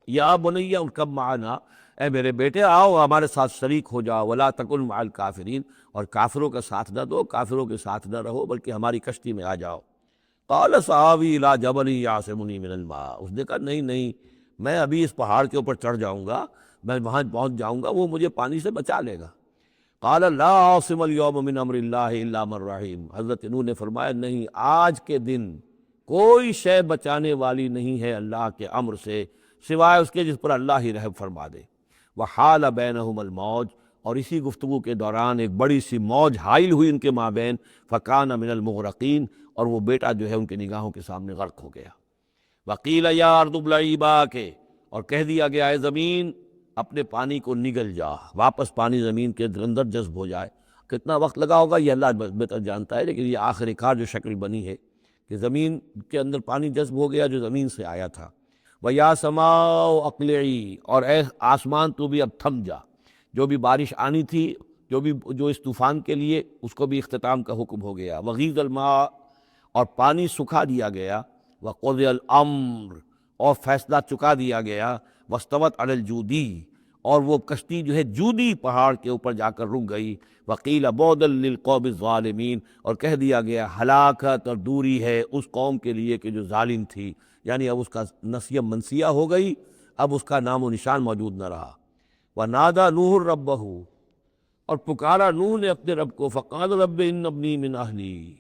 یا بنی ارکب معنا، اے میرے بیٹے آؤ ہمارے ساتھ شریک ہو جاؤ، ولا تکن مع الکافرین، اور کافروں کا ساتھ نہ دو، کافروں کے ساتھ نہ رہو بلکہ ہماری کشتی میں آ جاؤ۔ قال سآوی الی جبل یعصمنی من الماء، اس نے کہا نہیں نہیں، میں ابھی اس پہاڑ کے اوپر چڑھ جاؤں گا، میں وہاں پہنچ جاؤں گا، وہ مجھے پانی سے بچا لے گا۔ قال لا عاصم اليوم من امر اللہ الا من رحم، حضرت نوح نے فرمایا نہیں، آج کے دن کوئی شے بچانے والی نہیں ہے اللہ کے امر سے سوائے اس کے جس پر اللہ ہی رحم فرما دے۔ وحال بینہم الموج، اور اسی گفتگو کے دوران ایک بڑی سی موج حائل ہوئی ان کے مابین، فکان من المغرقین، اور وہ بیٹا جو ہے ان کے نگاہوں کے سامنے غرق ہو گیا۔ وقیل یا ارض ابلعی ماءک، اور کہہ دیا گیا ہے زمین اپنے پانی کو نگل جا، واپس پانی زمین کے اندر جذب ہو جائے۔ کتنا وقت لگا ہوگا یہ اللہ بہتر جانتا ہے، لیکن یہ آخر کار جو شکل بنی ہے کہ زمین کے اندر پانی جذب ہو گیا جو زمین سے آیا تھا۔ وَيَا سَمَاءُ أَقْلِعِي، اور اے آسمان تو بھی اب تھم جا، جو بھی بارش آنی تھی، جو اس طوفان کے لیے، اس کو بھی اختتام کا حکم ہو گیا۔ وَغِيضَ الْمَاءُ، اور پانی سکھا دیا گیا۔ وَقُضِيَ الْأَمْرُ، اور فیصلہ چکا دیا گیا۔ وَاسْتَوَتْ عَلَى الْجُودِيِّ، اور وہ کشتی جو ہے جودی پہاڑ کے اوپر جا کر رک گئی۔ وَقِيلَ بُعْدًا لِلْقَوْمِ الظَّالِمِينَ، اور کہہ دیا گیا ہلاکت اور دوری ہے اس قوم کے لیے کہ جو ظالم تھی، یعنی اب اس کا نسیہ منسیہ ہو گئی، اب اس کا نام و نشان موجود نہ رہا۔ وَنَادَى نُوحٌ رَبَّهُ، اور پکارا نوح نے اپنے رب کو، فقال رب ان ابنی من اہلی،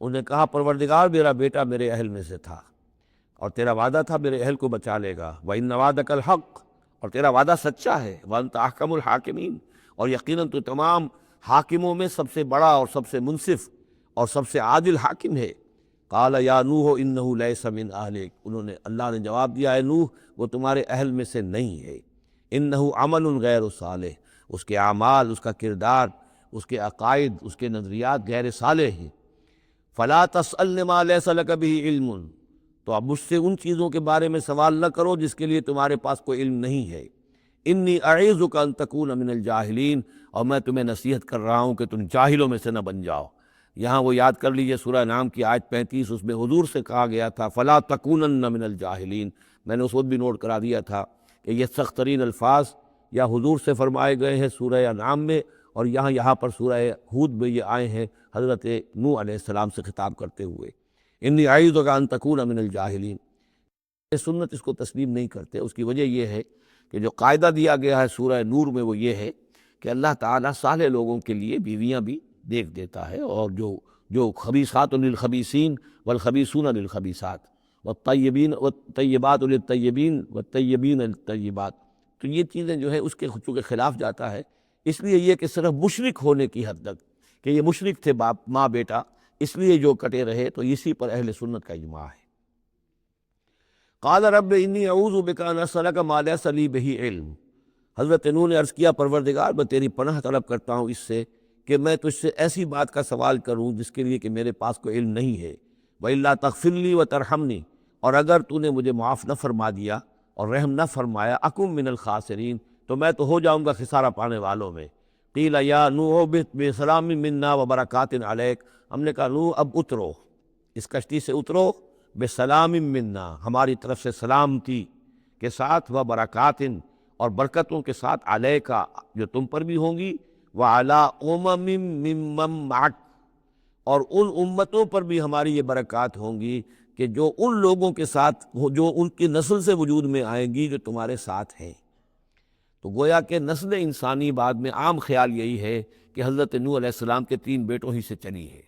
انہوں نے کہا پروردگار میرا بیٹا میرے اہل میں سے تھا، اور تیرا وعدہ تھا میرے اہل کو بچا لے گا۔ وَإِنَّ وَعْدَكَ الْحَقُّ، اور تیرا وعدہ سچا ہے۔ وَأَنْتَ أَحْكَمُ الْحَاكِمِينَ، اور یقیناً تو تمام حاکموں میں سب سے بڑا اور سب سے منصف اور سب سے عادل حاکم ہے۔ قال یا نوح انہ لیس من اہلک، انہوں نے، اللہ نے جواب دیا ہے نوح وہ تمہارے اہل میں سے نہیں ہے۔ انہ عمل غیر صالح، اس کے اعمال، اس کا کردار، اس کے عقائد، اس کے نظریات غیر صالح ہیں۔ فلا تسألن ما لیس لک بہ علم، تو اب مجھ سے ان چیزوں کے بارے میں سوال نہ کرو جس کے لیے تمہارے پاس کوئی علم نہیں ہے۔ انی اعیذک ان تکون من الجاہلین، اور میں تمہیں نصیحت کر رہا ہوں کہ تم جاہلوں میں سے نہ بن جاؤ۔ یہاں وہ یاد کر لیجئے سورہ نام کی آیت 35، اس میں حضور سے کہا گیا تھا فلا تکونن من الجاہلین، میں نے اس وقت بھی نوٹ کرا دیا تھا کہ یہ سخت ترین الفاظ یا حضور سے فرمائے گئے ہیں سورہ انعام میں، اور یہاں پر سورہ ہود میں یہ آئے ہیں حضرت نوح علیہ السلام سے خطاب کرتے ہوئے، انی اعیذک ان تکون من الجاہلین۔ سنت اس کو تسلیم نہیں کرتے، اس کی وجہ یہ ہے کہ جو قاعدہ دیا گیا ہے سورہ نور میں وہ یہ ہے کہ اللہ تعالیٰ صالح لوگوں کے لیے بیویاں بھی دیکھ دیتا ہے، اور جو خبیثات للخبیثین والخبیثون للخبیثات والطیبات للطیبین والطیبین للطیبات، تو یہ چیزیں جو ہے اس کے چونکہ خلاف جاتا ہے، اس لیے یہ کہ صرف مشرک ہونے کی حد تک کہ یہ مشرک تھے باپ ماں بیٹا، اس لیے جو کٹے رہے، تو اسی پر اہل سنت کا اجماع ہے۔ قال رب انی اعوذ بک ان اسألک ما لیس لی بہ علم، حضرت نوح نے عرض کیا پروردگار میں تیری پناہ طلب کرتا ہوں اس سے کہ میں تجھ سے ایسی بات کا سوال کروں جس کے لیے کہ میرے پاس کوئی علم نہیں ہے، وَإِلَّا تَغْفِرْ لِي وَتَرْحَمْنِي، اور اگر تو نے مجھے معاف نہ فرما دیا اور رحم نہ فرمایا، اکم من الخاسرین، تو میں تو ہو جاؤں گا خسارہ پانے والوں میں۔ قیل یا نوح اہبط بسلام منا وبرکات علیک، ہم نے کہا نوح اب اترو، اس کشتی سے اترو، بسلام منا، ہماری طرف سے سلامتی کے ساتھ، وبرکات، اور برکتوں کے ساتھ، علیکا، جو تم پر بھی ہوں گی، وعلی ممن معک، اور ان امتوں پر بھی ہماری یہ برکات ہوں گی کہ جو ان لوگوں کے ساتھ، جو ان کی نسل سے وجود میں آئیں گی جو تمہارے ساتھ ہیں۔ تو گویا کہ نسل انسانی بعد میں عام خیال یہی ہے کہ حضرت نوح علیہ السلام کے 3 بیٹوں ہی سے چلی ہے،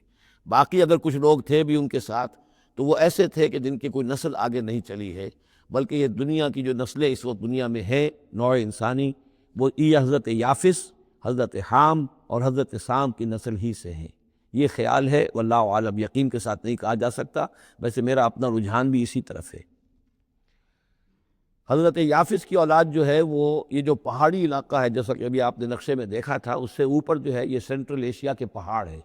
باقی اگر کچھ لوگ تھے بھی ان کے ساتھ تو وہ ایسے تھے کہ جن کی کوئی نسل آگے نہیں چلی ہے، بلکہ یہ دنیا کی جو نسلیں اس وقت دنیا میں ہیں نوع انسانی، وہ یہ حضرت یافس، حضرت حام اور حضرت سام کی نسل ہی سے ہیں۔ یہ خیال ہے، واللہ عالم، یقین کے ساتھ نہیں کہا جا سکتا، ویسے میرا اپنا رجحان بھی اسی طرف ہے۔ حضرت یافس کی اولاد جو ہے وہ یہ جو پہاڑی علاقہ ہے، جیسا کہ ابھی آپ نے نقشے میں دیکھا تھا، اس سے اوپر جو ہے یہ سینٹرل ایشیا کے پہاڑ ہے،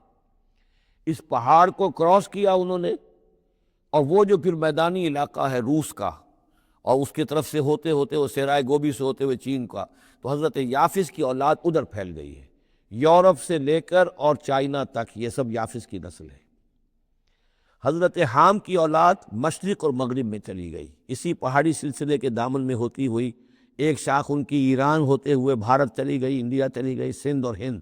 اس پہاڑ کو کراس کیا انہوں نے، اور وہ جو پھر میدانی علاقہ ہے روس کا، اور اس کی طرف سے ہوتے ہوتے وہ صحرائے گوبی سے ہوتے ہوئے چین کا، تو حضرت یافس کی اولاد ادھر پھیل گئی ہے، یورپ سے لے کر اور چائنا تک، یہ سب یافس کی نسل ہے۔ حضرت حام کی اولاد مشرق اور مغرب میں چلی گئی، اسی پہاڑی سلسلے کے دامن میں ہوتی ہوئی، ایک شاخ ان کی ایران ہوتے ہوئے بھارت چلی گئی، انڈیا چلی گئی، سندھ اور ہند،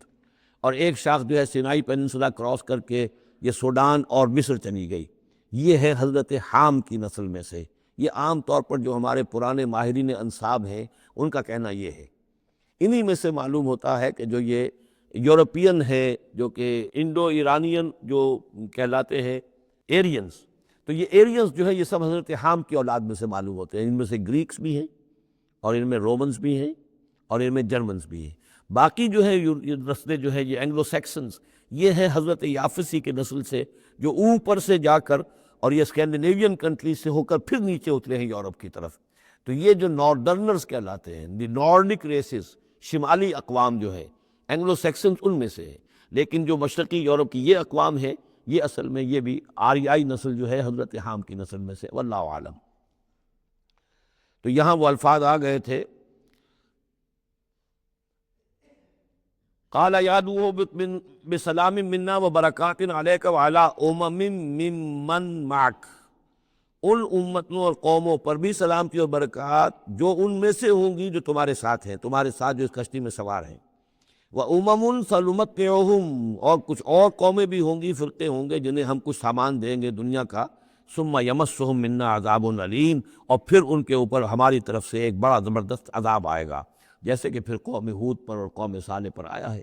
اور ایک شاخ جو ہے سینائی پیننسولا کراس کر کے یہ سوڈان اور مصر چلی گئی۔ یہ ہے حضرت حام کی نسل میں سے۔ یہ عام طور پر جو ہمارے پرانے ماہرین انساب ہیں ان کا کہنا یہ ہے۔ انہی میں سے معلوم ہوتا ہے کہ جو یہ یورپین ہے، جو کہ انڈو ایرانین جو کہلاتے ہیں ایرینز، تو یہ ایرینز جو ہے یہ سب حضرت حام کی اولاد میں سے معلوم ہوتے ہیں۔ ان میں سے گریکس بھی ہیں، اور ان میں رومنز بھی ہیں، اور ان میں جرمنز بھی ہیں۔ باقی جو ہے یہ نسلیں جو ہے یہ اینگلو سیکسنز، یہ ہے حضرت یافسی کے نسل سے، جو اوپر سے جا کر اور یہ اسکینڈینیوین کنٹریز سے ہو کر پھر نیچے اترے ہیں یورپ کی طرف۔ تو یہ جو ناردرنرز کہلاتے ہیں، دی نارڈک ریسز، شمالی اقوام جو ہے، اینگلو سیکسنز ان میں سے ہے، لیکن جو مشرقی یورپ کی یہ اقوام ہے، یہ اصل میں یہ بھی آریائی نسل جو ہے حضرت حام کی نسل میں سے، واللہ عالم۔ تو یہاں وہ الفاظ آ گئے تھے، قال یا نوح اہبط بسلام منا وبرکات علیک وعلی امم ممن معک، ان امتوں اور قوموں پر بھی سلامتی اور برکات جو ان میں سے ہوں گی جو تمہارے ساتھ ہیں، تمہارے ساتھ جو اس کشتی میں سوار ہیں، وَأُمَمٌ سَنُمَتِّعُهُمْ، اور کچھ اور قومیں بھی ہوں گی، فرقے ہوں گے جنہیں ہم کچھ سامان دیں گے دنیا کا، ثُمَّ يَمَسُّهُم مِّنَّا عَذَابٌ أَلِيمٌ، اور پھر ان کے اوپر ہماری طرف سے ایک بڑا زبردست عذاب آئے گا، جیسے کہ پھر قوم ہود پر اور قوم صالح پر آیا ہے۔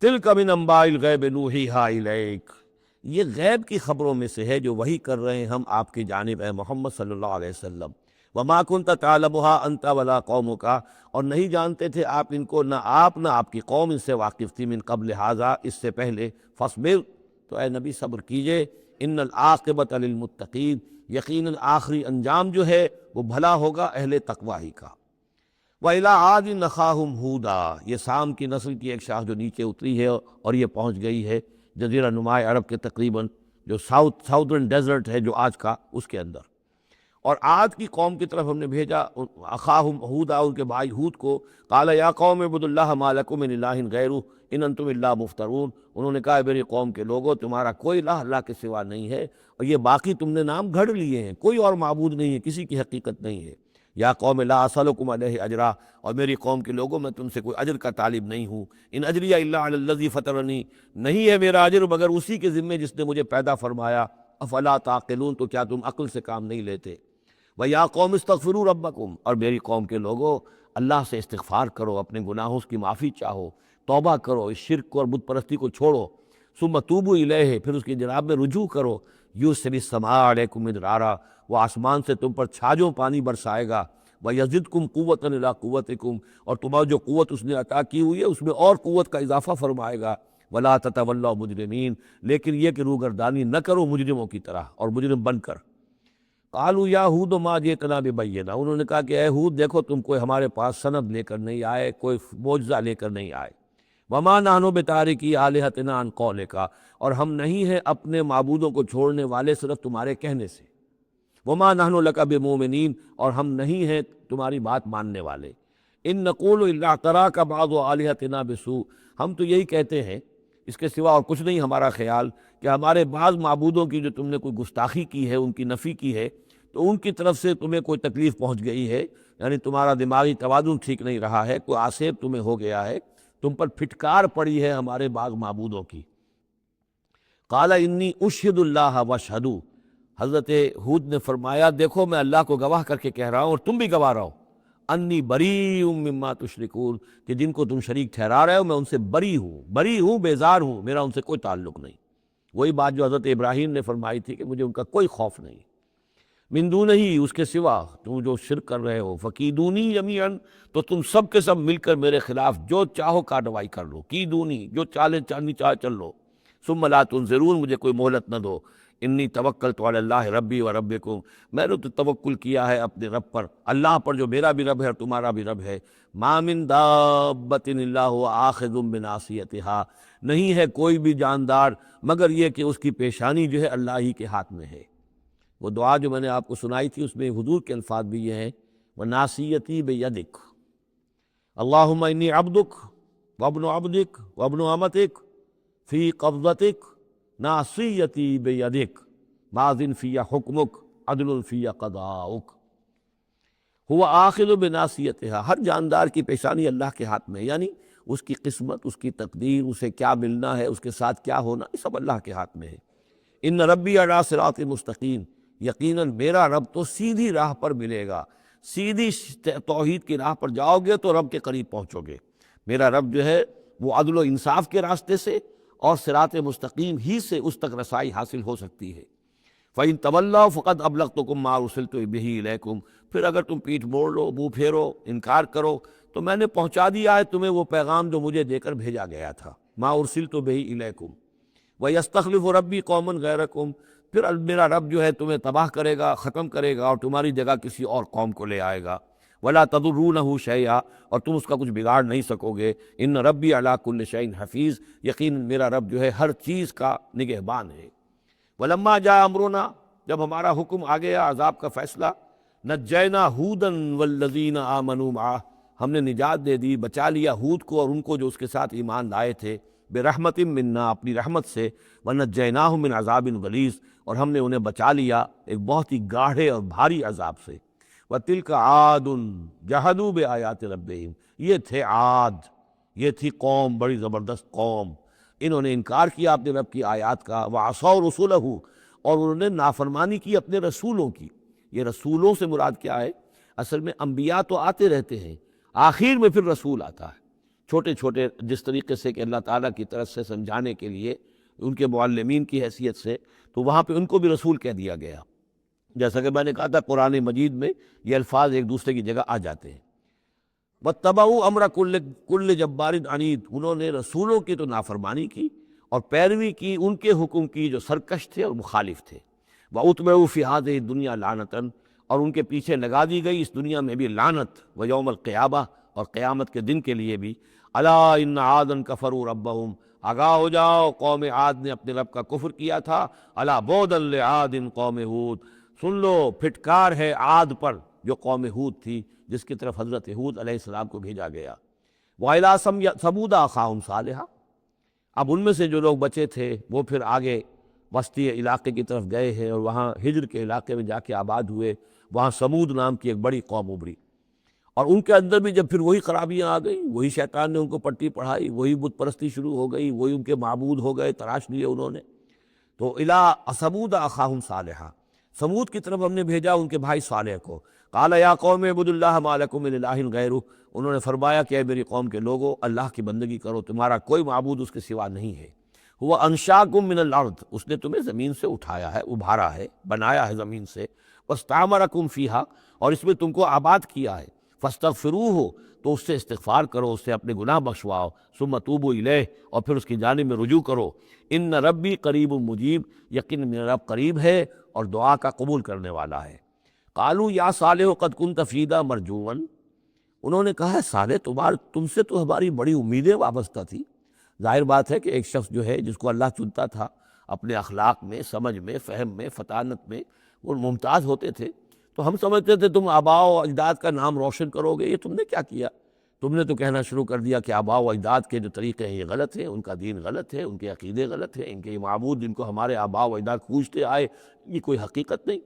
تِلْكَ مِنْ أَنْبَاءِ الْغَيْبِ نُوحِيهَا إِلَيْكَ، یہ غیب کی خبروں میں سے ہے جو وحی کر رہے ہیں ہم آپ کی جانب، اے محمد صلی اللہ علیہ وسلم۔ وَمَا كُنْتَ تَعْلَمُهَا أَنْتَ وَلَا قَوْمُكَ، اور نہیں جانتے تھے آپ ان کو، نہ آپ نہ آپ کی قوم ان سے واقف تھی، من قبل ھذا، اس سے پہلے، فاصبر، تو اے نبی صبر کیجئے، ان العاقبۃ للمتقین، یقیناً آخری انجام جو ہے وہ بھلا ہوگا اہل تقوی ہی کا۔ وَإِلَىٰ عَادٍ أَخَاهُمْ هُودًا، یہ سام کی نسل کی ایک شاخ جو نیچے اتری ہے اور یہ پہنچ گئی ہے جزیرہ نمائے عرب کے تقریباً جو ساؤدرن ڈیزرٹ ہے جو آج کا، اس کے اندر، اور عاد کی قوم کی طرف ہم نے بھیجا اخاہم ہودا، ان کے بھائی ہود کو، قال یا قوم اعبدوا اللہ ما لکم من الہ غیرہ ان انتم الا مفترون، انہوں نے کہا اے میری قوم کے لوگوں، تمہارا کوئی الہ اللہ کے سوا نہیں ہے، اور یہ باقی تم نے نام گھڑ لیے ہیں، کوئی اور معبود نہیں ہے، کسی کی حقیقت نہیں ہے۔ یا قوم لا اسألکم علیہ اجرا، اور میری قوم کے لوگوں میں تم سے کوئی اجر کا طالب نہیں ہوں، ان اجریہ الا علی الذی فطرنی، نہیں ہے میرا اجر مگر اسی کے ذمے جس نے مجھے پیدا فرمایا، افلا تعقلون، تو کیا تم عقل سے کام نہیں لیتے۔ وَيَا قَوْمِ اسْتَغْفِرُوا رَبَّكُمْ، اور میری قوم کے لوگوں اللہ سے استغفار کرو، اپنے گناہوں کی معافی چاہو، توبہ کرو، اس شرک کو اور بت پرستی کو چھوڑو، ثُمَّ تُوبُوا إِلَيْهِ، پھر اس کی جناب میں رجوع کرو، يُرْسِلِ السَّمَاءَ عَلَيْكُمْ مِدْرَارًا، وہ آسمان سے تم پر چھاجوں پانی برسائے گا، وَيَزِدْكُمْ قُوَّةً إِلَىٰ قُوَّتِكُمْ، اور تمہاری جو قوت اس نے عطا کی ہوئی ہے اس میں اور قوت کا اضافہ فرمائے گا، وَلَا تَتَوَلَّوْا مُجْرِمِينَ، لیکن یہ کہ روگردانی نہ کرو مجرموں کی طرح اور مجرم بن کر۔ قالوا یا ہود ما جئتنا ببینہ، انہوں نے کہا کہ اے ہود دیکھو تم کوئی ہمارے پاس سند لے کر نہیں آئے، کوئی معجزہ لے کر نہیں آئے۔ وما نحن بتارکی آلہتنا عن قولک، اور ہم نہیں ہیں اپنے معبودوں کو چھوڑنے والے صرف تمہارے کہنے سے، وما نحن لک بمؤمنین، اور ہم نہیں ہیں تمہاری بات ماننے والے، ان نقول الا اعتراک بعض آلہتنا بسوء، ہم تو یہی کہتے ہیں، اس کے سوا اور کچھ نہیں ہمارا خیال، کہ ہمارے بعض معبودوں کی جو تم نے کوئی گستاخی کی ہے، ان کی نفی کی ہے، تو ان کی طرف سے تمہیں کوئی تکلیف پہنچ گئی ہے، یعنی تمہارا دماغی توازن ٹھیک نہیں رہا ہے، کوئی آسیب تمہیں ہو گیا ہے، تم پر پھٹکار پڑی ہے ہمارے بعض معبودوں کی۔ قال انی اشہد اللہ واشہدوا، حضرت ہود نے فرمایا دیکھو میں اللہ کو گواہ کر کے کہہ رہا ہوں اور تم بھی گواہ رہو، انی بریء مما تشرکون، کہ جن کو تم شریک ٹھہرا رہے ہو میں ان سے بری ہوں، بیزار ہوں، میرا ان سے کوئی تعلق نہیں۔ وہی بات جو حضرت ابراہیم نے فرمائی تھی کہ مجھے ان کا کوئی خوف نہیں، من دونہ، اس کے سوا تم جو شرک کر رہے ہو، فکیدونی جمیعاً، تو تم سب کے سب مل کر میرے خلاف جو چاہو کارروائی کر لو، کیدونی، جو چالیں چاہ چل لو، ثم لا تنظرون، مجھے کوئی مہلت نہ دو، انی توکلت علی اللہ ربی و ربکم، میں نے تو توکل کیا ہے اپنے رب پر، اللہ پر جو میرا بھی رب ہے اور تمہارا بھی رب ہے، ما من دابۃ الا هو آخذ بناصیتها، نہیں ہے کوئی بھی جاندار مگر یہ کہ اس کی پیشانی جو ہے اللہ ہی کے ہاتھ میں ہے۔ وہ دعا جو میں نے آپ کو سنائی تھی اس میں حضور کے الفاظ بھی یہ ہیں، وَنَاصِيَتِي بِيَدِكَ، اللہم انی عبدک وابن عبدک وابن امتک فی قبضتک ناصیتی بیدک ماض فی حکمک عدل فی قضاؤک، ہوا آخذ بناصیتها، ہر جاندار کی پیشانی اللہ کے ہاتھ میں، یعنی اس کی قسمت، اس کی تقدیر، اسے کیا ملنا ہے، اس کے ساتھ کیا ہونا، یہ سب اللہ کے ہاتھ میں ہے۔ ان ربی علی صراط مستقیم، یقیناً میرا رب تو سیدھی راہ پر ملے گا، سیدھی توحید کی راہ پر جاؤ گے تو رب کے قریب پہنچو گے، میرا رب جو ہے وہ عدل و انصاف کے راستے سے اور صراط مستقیم ہی سے اس تک رسائی حاصل ہو سکتی ہے۔ فَإِن تَوَلَّوْا فَقَدْ أَبْلَغْتُكُم مَّا أُرْسِلْتُ بِهِ إِلَيْكُمْ، پھر اگر تم پیٹھ موڑ لو، منہ پھیرو، انکار کرو، تو میں نے پہنچا دیا ہے تمہیں وہ پیغام جو مجھے دے کر بھیجا گیا تھا، مَا أُرْسِلْتُ بِهِ إِلَيْكُمْ وَيَسْتَخْلِفُ رَبِّي قَوْمًا غَيْرَكُمْ، پھر میرا رب جو ہے تمہیں تباہ کرے گا، ختم کرے گا اور تمہاری جگہ کسی اور قوم کو لے آئے گا، وَلَا تَضُرُّونَهُ شَيْئًا، اور تم اس کا کچھ بگاڑ نہیں سکو گے، ان ربی علی کل شیء حفیظ، یقین میرا رب جو ہے ہر چیز کا نگہبان ہے۔ وَلَمَّا جَاءَ أَمْرُنَا، جب ہمارا حکم آ گیا، عذاب کا فیصلہ، نجینا ہودا والذین آمنوا معہ، ہم نے نجات دے دی، بچا لیا ہود کو اور ان کو جو اس کے ساتھ ایمان لائے تھے، برحمت منا، اپنی رحمت سے، ونجیناہم من عذاب غلیظ، اور ہم نے انہیں بچا لیا ایک بہت ہی گاڑھے اور بھاری عذاب سے۔ وَتِلْكَ عَادٌ جَحَدُوا بِآیاتِ رَبِّهِمْ، یہ تھے عاد، یہ تھی قوم، بڑی زبردست قوم، انہوں نے انکار کیا اپنے رب کی آیات کا، وَعَصَوْا رُسُلَهُ، اور انہوں نے نافرمانی کی اپنے رسولوں کی۔ یہ رسولوں سے مراد کیا ہے؟ اصل میں انبیاء تو آتے رہتے ہیں، آخر میں پھر رسول آتا ہے، چھوٹے چھوٹے، جس طریقے سے کہ اللہ تعالیٰ کی طرف سے سمجھانے کے لیے ان کے معلمین کی حیثیت سے، تو وہاں پہ ان کو بھی رسول کہہ دیا گیا، جیسا کہ میں نے کہا تھا قرآن مجید میں یہ الفاظ ایک دوسرے کی جگہ آ جاتے ہیں۔ وَاتَّبَعُوا أَمْرَ كُلِّ جَبَّارٍ عَنِيدٍ، انہوں نے رسولوں کی تو نافرمانی کی اور پیروی کی ان کے حکم کی جو سرکش تھے اور مخالف تھے۔ وَأُتْبِعُوا فِي هَٰذِهِ الدُّنْيَا لَعْنَةً، اور ان کے پیچھے لگا دی گئی اس دنیا میں بھی لعنت، وَيَوْمَ الْقِيَامَةِ، اور قیامت کے دن کے لیے بھی، أَلَا إِنَّ عَادًا كَفَرُوا رَبَّهُمْ، آگاہ ہو جاؤ قوم عاد نے اپنے رب کا کفر کیا تھا، أَلَا بُعْدًا لِعَادٍ قوم ہود، سن لو پھٹکار ہے عاد پر جو قوم ہود تھی، جس کی طرف حضرت ہود علیہ السلام کو بھیجا گیا۔ وَإِلَىٰ ثَمُودَ أَخَاهُمْ صَالِحًا، اب ان میں سے جو لوگ بچے تھے وہ پھر آگے وسطی علاقے کی طرف گئے ہیں اور وہاں ہجر کے علاقے میں جا کے آباد ہوئے، وہاں سمود نام کی ایک بڑی قوم ابھری، اور ان کے اندر بھی جب پھر وہی خرابیاں آ گئیں، وہی شیطان نے ان کو پٹی پڑھائی، وہی بت پرستی شروع ہو گئی، وہی ان کے معبود ہو گئے، تراش لیے انہوں نے۔ تو إِلَىٰ ثَمُودَ أَخَاهُمْ صَالِحًا، سمود کی طرف ہم نے بھیجا ان کے بھائی صالح کو، قَالَ يَا قَوْمِ اعْبُدُوا اللَّهَ مَا لَكُم مِّنْ إِلَٰهٍ غَيْرُهُ، انہوں نے فرمایا کہ اے میری قوم کے لوگو، اللہ کی بندگی کرو، تمہارا کوئی معبود اس کے سوا نہیں ہے۔ هُوَ أَنشَأَكُم مِّنَ الْأَرْضِ، اس نے تمہیں زمین سے اٹھایا ہے، ابھارا ہے، بنایا ہے زمین سے، وَاسْتَعْمَرَكُم فِيهَا، اور اس میں تم کو آباد کیا ہے، فَاسْتَغْفِرُوهُ، تو اس سے استغفار کرو، اس سے اپنے گناہ بخشواؤ، ثُمَّ تُوبُوا إِلَيْهِ، اور پھر اس کی جانب میں رجوع کرو، إِنَّ رَبِّي قَرِيبٌ مُجِيبٌ، یقین میرا رب قریب ہے اور دعا کا قبول کرنے والا ہے۔ قالوا یا صالح قد كنت فینا مرجوا، انہوں نے کہا ہے صالح تم سے تو ہماری بڑی امیدیں وابستہ تھی، ظاہر بات ہے کہ ایک شخص جو ہے جس کو اللہ چنتا تھا اپنے اخلاق میں، سمجھ میں، فہم میں، فطانت میں وہ ممتاز ہوتے تھے، تو ہم سمجھتے تھے تم آباء و اجداد کا نام روشن کرو گے، یہ تم نے کیا کیا؟ تم نے تو کہنا شروع کر دیا کہ آباء و اجداد کے جو طریقے ہیں یہ غلط ہیں، ان کا دین غلط ہے، ان کے عقیدے غلط ہیں، ان کے معبود جن کو ہمارے آباء و اجداد پوجتے آئے یہ کوئی حقیقت نہیں۔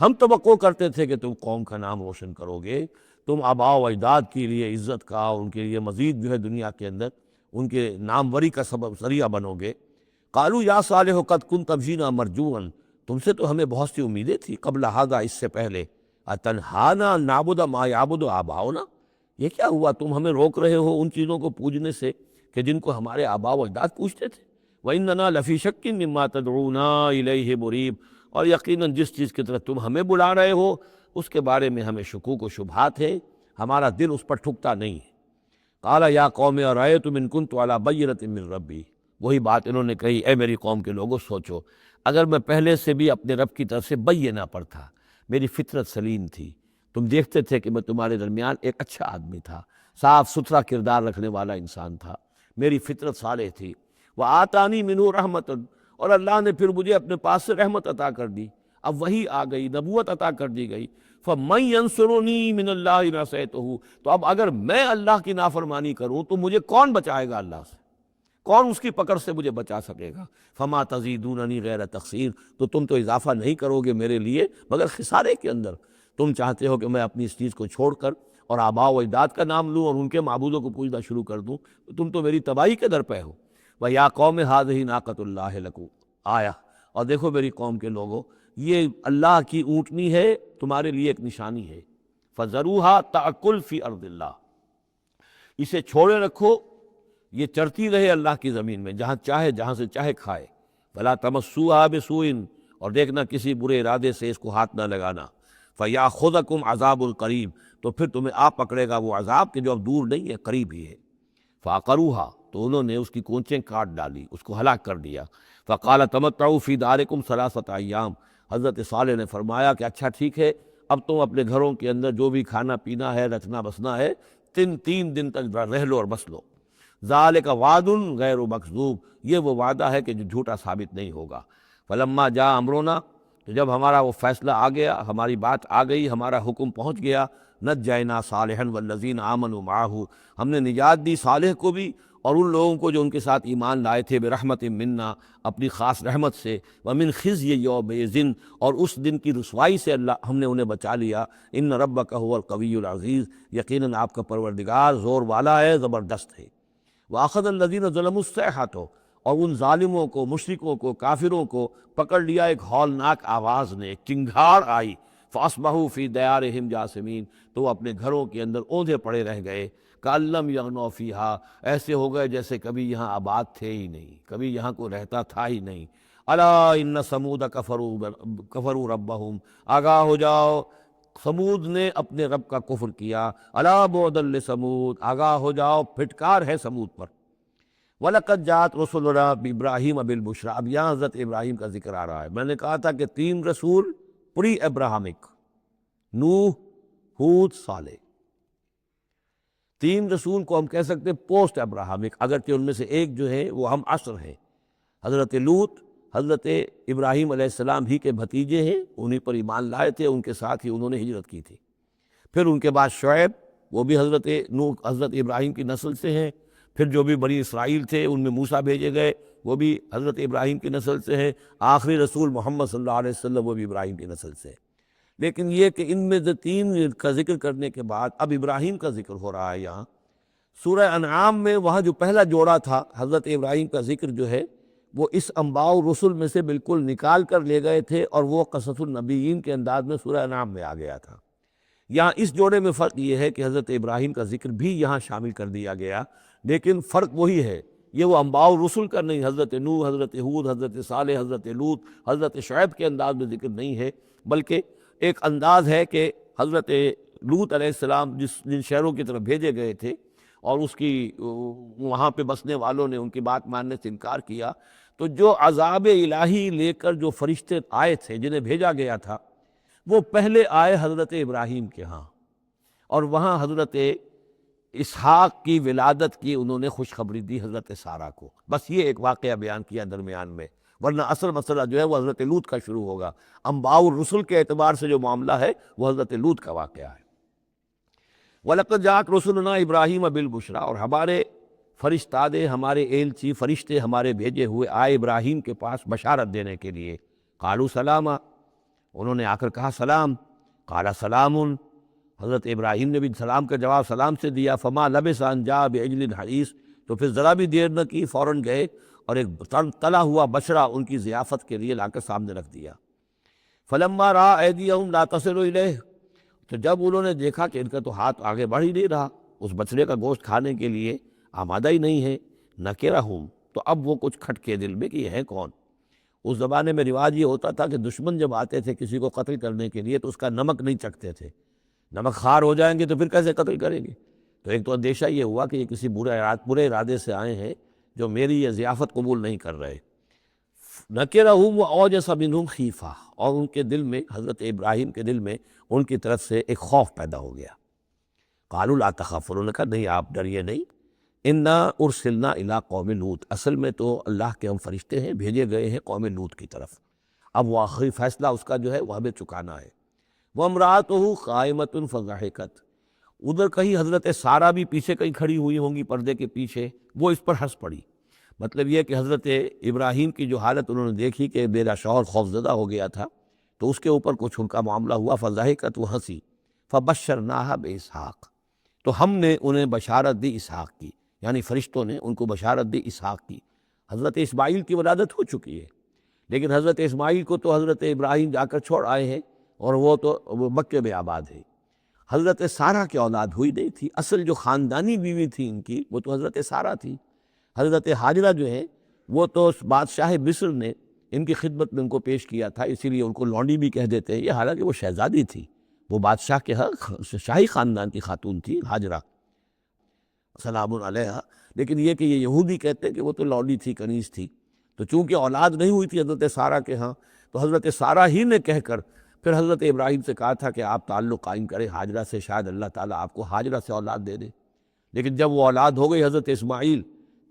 ہم توقع کرتے تھے کہ تم قوم کا نام روشن کرو گے، تم آباء و اجداد کے لیے عزت کا، ان کے لیے مزید جو ہے دنیا کے اندر ان کے ناموری کا سبب ذریعہ بنو گے۔ قالوا یا صالح قد کنت فینا مرجوا، تم سے تو ہمیں بہت سی امیدیں تھی قبل ھذا، اس سے پہلے، اتنہانا نعبد ما یعبد آباؤنا، یہ کیا ہوا تم ہمیں روک رہے ہو ان چیزوں کو پوجنے سے کہ جن کو ہمارے آباء و اجداد پوجتے تھے؟ وَإِنَّنَا لَفِي شَكٍّ مِّمَّا تَدْعُونَا إِلَيْهِ مُرِيبٍ، اور یقیناً جس چیز کی طرف تم ہمیں بلا رہے ہو اس کے بارے میں ہمیں شکوک و شبہات ہے، ہمارا دل اس پر ٹھکتا نہیں ہے۔ قال یا قوم ارأیتم ان کنت علی بینۃ من ربی، وہی بات انہوں نے کہی، اے میری قوم کے لوگوں سوچو، اگر میں پہلے سے بھی اپنے رب کی طرف سے بینہ پر تھا، میری فطرت سلیم تھی، تم دیکھتے تھے کہ میں تمہارے درمیان ایک اچھا آدمی تھا، صاف ستھرا کردار رکھنے والا انسان تھا، میری فطرت صالح تھی، وآتانی منہ رحمۃ، اور اللہ نے پھر مجھے اپنے پاس سے رحمت عطا کر دی، اب وہی آ گئی، نبوت عطا کر دی گئی، فَمَن يَنصُرُنِي مِنَ اللَّهِ إِنْ عَصَيْتُهُ، تو اب اگر میں اللہ کی نافرمانی کروں تو مجھے کون بچائے گا اللہ سے؟ کون اس کی پکڑ سے مجھے بچا سکے گا؟ فَمَا تَزِيدُونَنِي غَيْرَ تَخْسِيرٍ، تو تم تو اضافہ نہیں کرو گے میرے لیے مگر خسارے کے اندر۔ تم چاہتے ہو کہ میں اپنی اس چیز کو چھوڑ کر اور آباء و اجداد کا نام لوں اور ان کے معبودوں کو پوجنا شروع کر دوں، تو تم تو میری تباہی کے در پہ ہو۔ وَيَا قَوْمِ هَٰذِهِ نَاقَةُ اللَّهِ لَكُمْ آیَةٌ، اور دیکھو میری قوم کے لوگوں، یہ اللہ کی اونٹنی ہے، تمہارے لیے ایک نشانی ہے، فَذَرُوهَا تَأْكُلْ فِي أَرْضِ اللَّهِ، اسے چھوڑے رکھو، یہ چرتی رہے اللہ کی زمین میں، جہاں چاہے جہاں سے چاہے کھائے، وَلَا تَمَسُّوهَا بِسُوءٍ، اور دیکھنا کسی برے ارادے سے اس کو ہاتھ نہ لگانا، فَيَأْخُذَكُمْ عَذَابٌ قَرِيبٌ، تو پھر تمہیں آ پکڑے گا وہ عذاب کہ جو اب دور نہیں ہے، قریب ہی ہے۔ فَعَقَرُوهَا، تو انہوں نے اس کی کونچیں کاٹ ڈالی، اس کو ہلاک کر دیا۔ فَقَالَ تَمَتَّعُوا فِي دَارِكُمْ ثَلَاثَةَ أَيَّامٍ، حضرت صالح نے فرمایا کہ اچھا ٹھیک ہے، اب تم اپنے گھروں کے اندر جو بھی کھانا پینا ہے، رچنا بسنا ہے، تین دن تک رہ لو اور بس لو۔ ذَلِكَ وَعْدٌ غَيْرُ مَكْذُوبٍ، یہ وہ وعدہ ہے کہ جو جھوٹا ثابت نہیں ہوگا۔ فَلَمَّا جَاءَ أَمْرُنَا، تو جب ہمارا وہ فیصلہ آ گیا، ہماری بات آ گئی، ہمارا حکم پہنچ گیا، نجینا صالحا والذین آمنوا معہ، ہم نے نجات دی صالح کو بھی اور ان لوگوں کو جو ان کے ساتھ ایمان لائے تھے، برحمت منا، اپنی خاص رحمت سے، ومن خزی یومئذ، اور اس دن کی رسوائی سے اللہ ہم نے انہیں بچا لیا۔ ان ربک هو القوی العزیز، یقیناً آپ کا پروردگار زور والا ہے، زبردست ہے۔ وَأَخَذَ الَّذِينَ ظَلَمُوا الصَّيْحَةُ، اور ان ظالموں کو، مشرکوں کو، کافروں کو پکڑ لیا ایک ہولناک آواز نے، ایک چنگھاڑ آئی، فَأَصْبَحُوا فِي دِيَارِهِمْ جَاثِمِينَ، تو وہ اپنے گھروں کے اندر اوندھے پڑے رہ گئے، كأن لم يغنوا فيها، ایسے ہو گئے جیسے کبھی یہاں آباد تھے ہی نہیں، کبھی یہاں کو رہتا تھا ہی نہیں۔ أَلَا إِنَّ ثَمُودَ كَفَرُوا رَبَّهُمْ، آگاہ ہو جاؤ، سمود نے اپنے رب کا کفر کیا۔ أَلَا بُعْدًا لِثَمُود، آگاہ ہو جاؤ، پھٹکار ہے سمود پر۔ وَلَقَدْ جَاءَتْ رُسُلُنَا بِإِبْرَاهِيمَ بِالْبُشْرَىٰ، اب یہاں حضرت ابراہیم کا ذکر آ رہا ہے۔ میں نے کہا تھا کہ 3 رسول پری ابراہمک، نوح، ہود، صالح، 3 رسول کو ہم کہہ سکتے ہیں پوسٹ ابراہمک، اگرچہ ان میں سے ایک جو ہے وہ ہم عصر ہے۔ حضرت لوط حضرت ابراہیم علیہ السلام ہی کے بھتیجے ہیں، انہی پر ایمان لائے تھے، ان کے ساتھ ہی انہوں نے ہجرت کی تھی۔ پھر ان کے بعد شعیب، وہ بھی حضرت نوح حضرت ابراہیم کی نسل سے ہیں۔ پھر جو بھی بنی اسرائیل تھے ان میں موسیٰ بھیجے گئے، وہ بھی حضرت ابراہیم کی نسل سے ہیں۔ آخری رسول محمد صلی اللہ علیہ وسلم، وہ بھی ابراہیم کی نسل سے ہیں۔ لیکن یہ کہ ان میں سے 3 کا ذکر کرنے کے بعد اب ابراہیم کا ذکر ہو رہا ہے یہاں۔ سورہ انعام میں وہاں جو پہلا جوڑا تھا حضرت ابراہیم کا ذکر جو ہے وہ اس انباء الرسل میں سے بالکل نکال کر لے گئے تھے، اور وہ قصص النبیین کے انداز میں سورہ انعام میں آ گیا تھا۔ یہاں اس جوڑے میں فرق یہ ہے کہ حضرت ابراہیم کا ذکر بھی یہاں شامل کر دیا گیا، لیکن فرق وہی ہے، یہ وہ انباء الرسل کا نہیں، حضرت نوح، حضرت ہود، حضرت صالح، حضرت لوط، حضرت شعیب کے انداز میں ذکر نہیں ہے، بلکہ ایک انداز ہے کہ حضرت لوط علیہ السلام جن شہروں کی طرف بھیجے گئے تھے اور اس کی وہاں پہ بسنے والوں نے ان کی بات ماننے سے انکار کیا، تو جو عذاب الہی لے کر جو فرشتے آئے تھے جنہیں بھیجا گیا تھا، وہ پہلے آئے حضرت ابراہیم کے ہاں، اور وہاں حضرت اسحاق کی ولادت کی انہوں نے خوشخبری دی حضرت سارہ کو. بس یہ ایک واقعہ بیان کیا درمیان میں، ورنہ اصل مسئلہ جو ہے وہ حضرت لوط کا شروع ہوگا. انباء الرسل کے اعتبار سے جو معاملہ ہے وہ حضرت لوط کا واقعہ ہے. وَلَقَدْ جَاءَتْ رُسُلُنَا إِبْرَاهِيمَ بِالْبُشْرَىٰ، اور ہمارے فرشتادے، ہمارے ایلچی فرشتے ہمارے بھیجے ہوئے آئے ابراہیم کے پاس بشارت دینے کے لیے. قالوا سلاما، انہوں نے آ کر کہا سلام. قال سلام، حضرت ابراہیم نے بھی سلام کا جواب سلام سے دیا. فما لبث ان جاء بعجل حنیذ، تو پھر ذرا بھی دیر نہ کی، فوراً گئے اور ایک تلا ہوا بچڑا ان کی ضیافت کے لیے لا کر سامنے رکھ دیا. فلما رأى أيديهم لا تصل إليه، تو جب انہوں نے دیکھا کہ ان کا تو ہاتھ آگے بڑھ ہی نہیں رہا اس بچڑے کا گوشت کھانے کے لیے، آمادہ ہی نہیں ہے، نکرہم، تو اب وہ کچھ کھٹکے دل میں کہ یہ ہے کون. اس زمانے میں رواج یہ ہوتا تھا کہ دشمن جب آتے تھے کسی کو قتل کرنے کے لیے تو اس کا نمک نہیں چکھتے تھے. نمک خوار ہو جائیں گے تو پھر کیسے قتل کریں گے؟ تو ایک تو اندیشہ یہ ہوا کہ یہ کسی برے ارادے سے آئے ہیں جو میری یہ ضیافت قبول نہیں کر رہے. نکرہم وأوجس منہم خیفہ، اور ان کے دل میں، حضرت ابراہیم کے دل میں ان کی طرف سے ایک خوف پیدا ہو گیا. قالوا لا تخف، انہوں نے کہا نہیں آپ ڈریے نہیں. انا ارسلنا الی قوم لوط، اصل میں تو اللہ کے ہم فرشتے ہیں، بھیجے گئے ہیں قوم لوط کی طرف. اب وہ آخری فیصلہ اس کا جو ہے وہ ہمیں چکانا ہے. وامرأتہ قائمۃ فضحکت، ادھر کہیں حضرت سارہ بھی پیچھے کہیں کھڑی ہوئی ہوں گی پردے کے پیچھے، وہ اس پر ہنس پڑی. مطلب یہ کہ حضرت ابراہیم کی جو حالت انہوں نے دیکھی کہ میرا شوہر خوفزدہ ہو گیا تھا تو اس کے اوپر کچھ ان کا معاملہ ہوا. فضحکت، وہ ہنسی. فبشرناہا باسحاق، تو ہم نے انہیں بشارت دی اسحاق کی، یعنی فرشتوں نے ان کو بشارت دی اسحاق کی. حضرت اسماعیل کی ولادت ہو چکی ہے لیکن حضرت اسماعیل کو تو حضرت ابراہیم جا کر چھوڑ آئے ہیں اور وہ تو مکے میں آباد ہے. حضرت سارہ کی اولاد ہوئی نہیں تھی. اصل جو خاندانی بیوی تھی ان کی وہ تو حضرت سارہ تھی. حضرت ہاجرہ جو ہے وہ تو بادشاہ مصر نے ان کی خدمت میں ان کو پیش کیا تھا، اسی لیے ان کو لونڈی بھی کہہ دیتے ہیں. یہ حالانکہ وہ شہزادی تھی، وہ بادشاہ کے شاہی خاندان کی خاتون تھی حاجرہ سلام علیہا. لیکن یہ کہ یہ یہودی کہتے ہیں کہ وہ تو لونڈی تھی، کنیز تھی. تو چونکہ اولاد نہیں ہوئی تھی حضرت سارہ کے ہاں، تو حضرت سارہ ہی نے کہہ کر پھر حضرت ابراہیم سے کہا تھا کہ آپ تعلق قائم کریں ہاجرہ سے، شاید اللہ تعالیٰ آپ کو ہاجرہ سے اولاد دے دے. لیکن جب وہ اولاد ہو گئی حضرت اسماعیل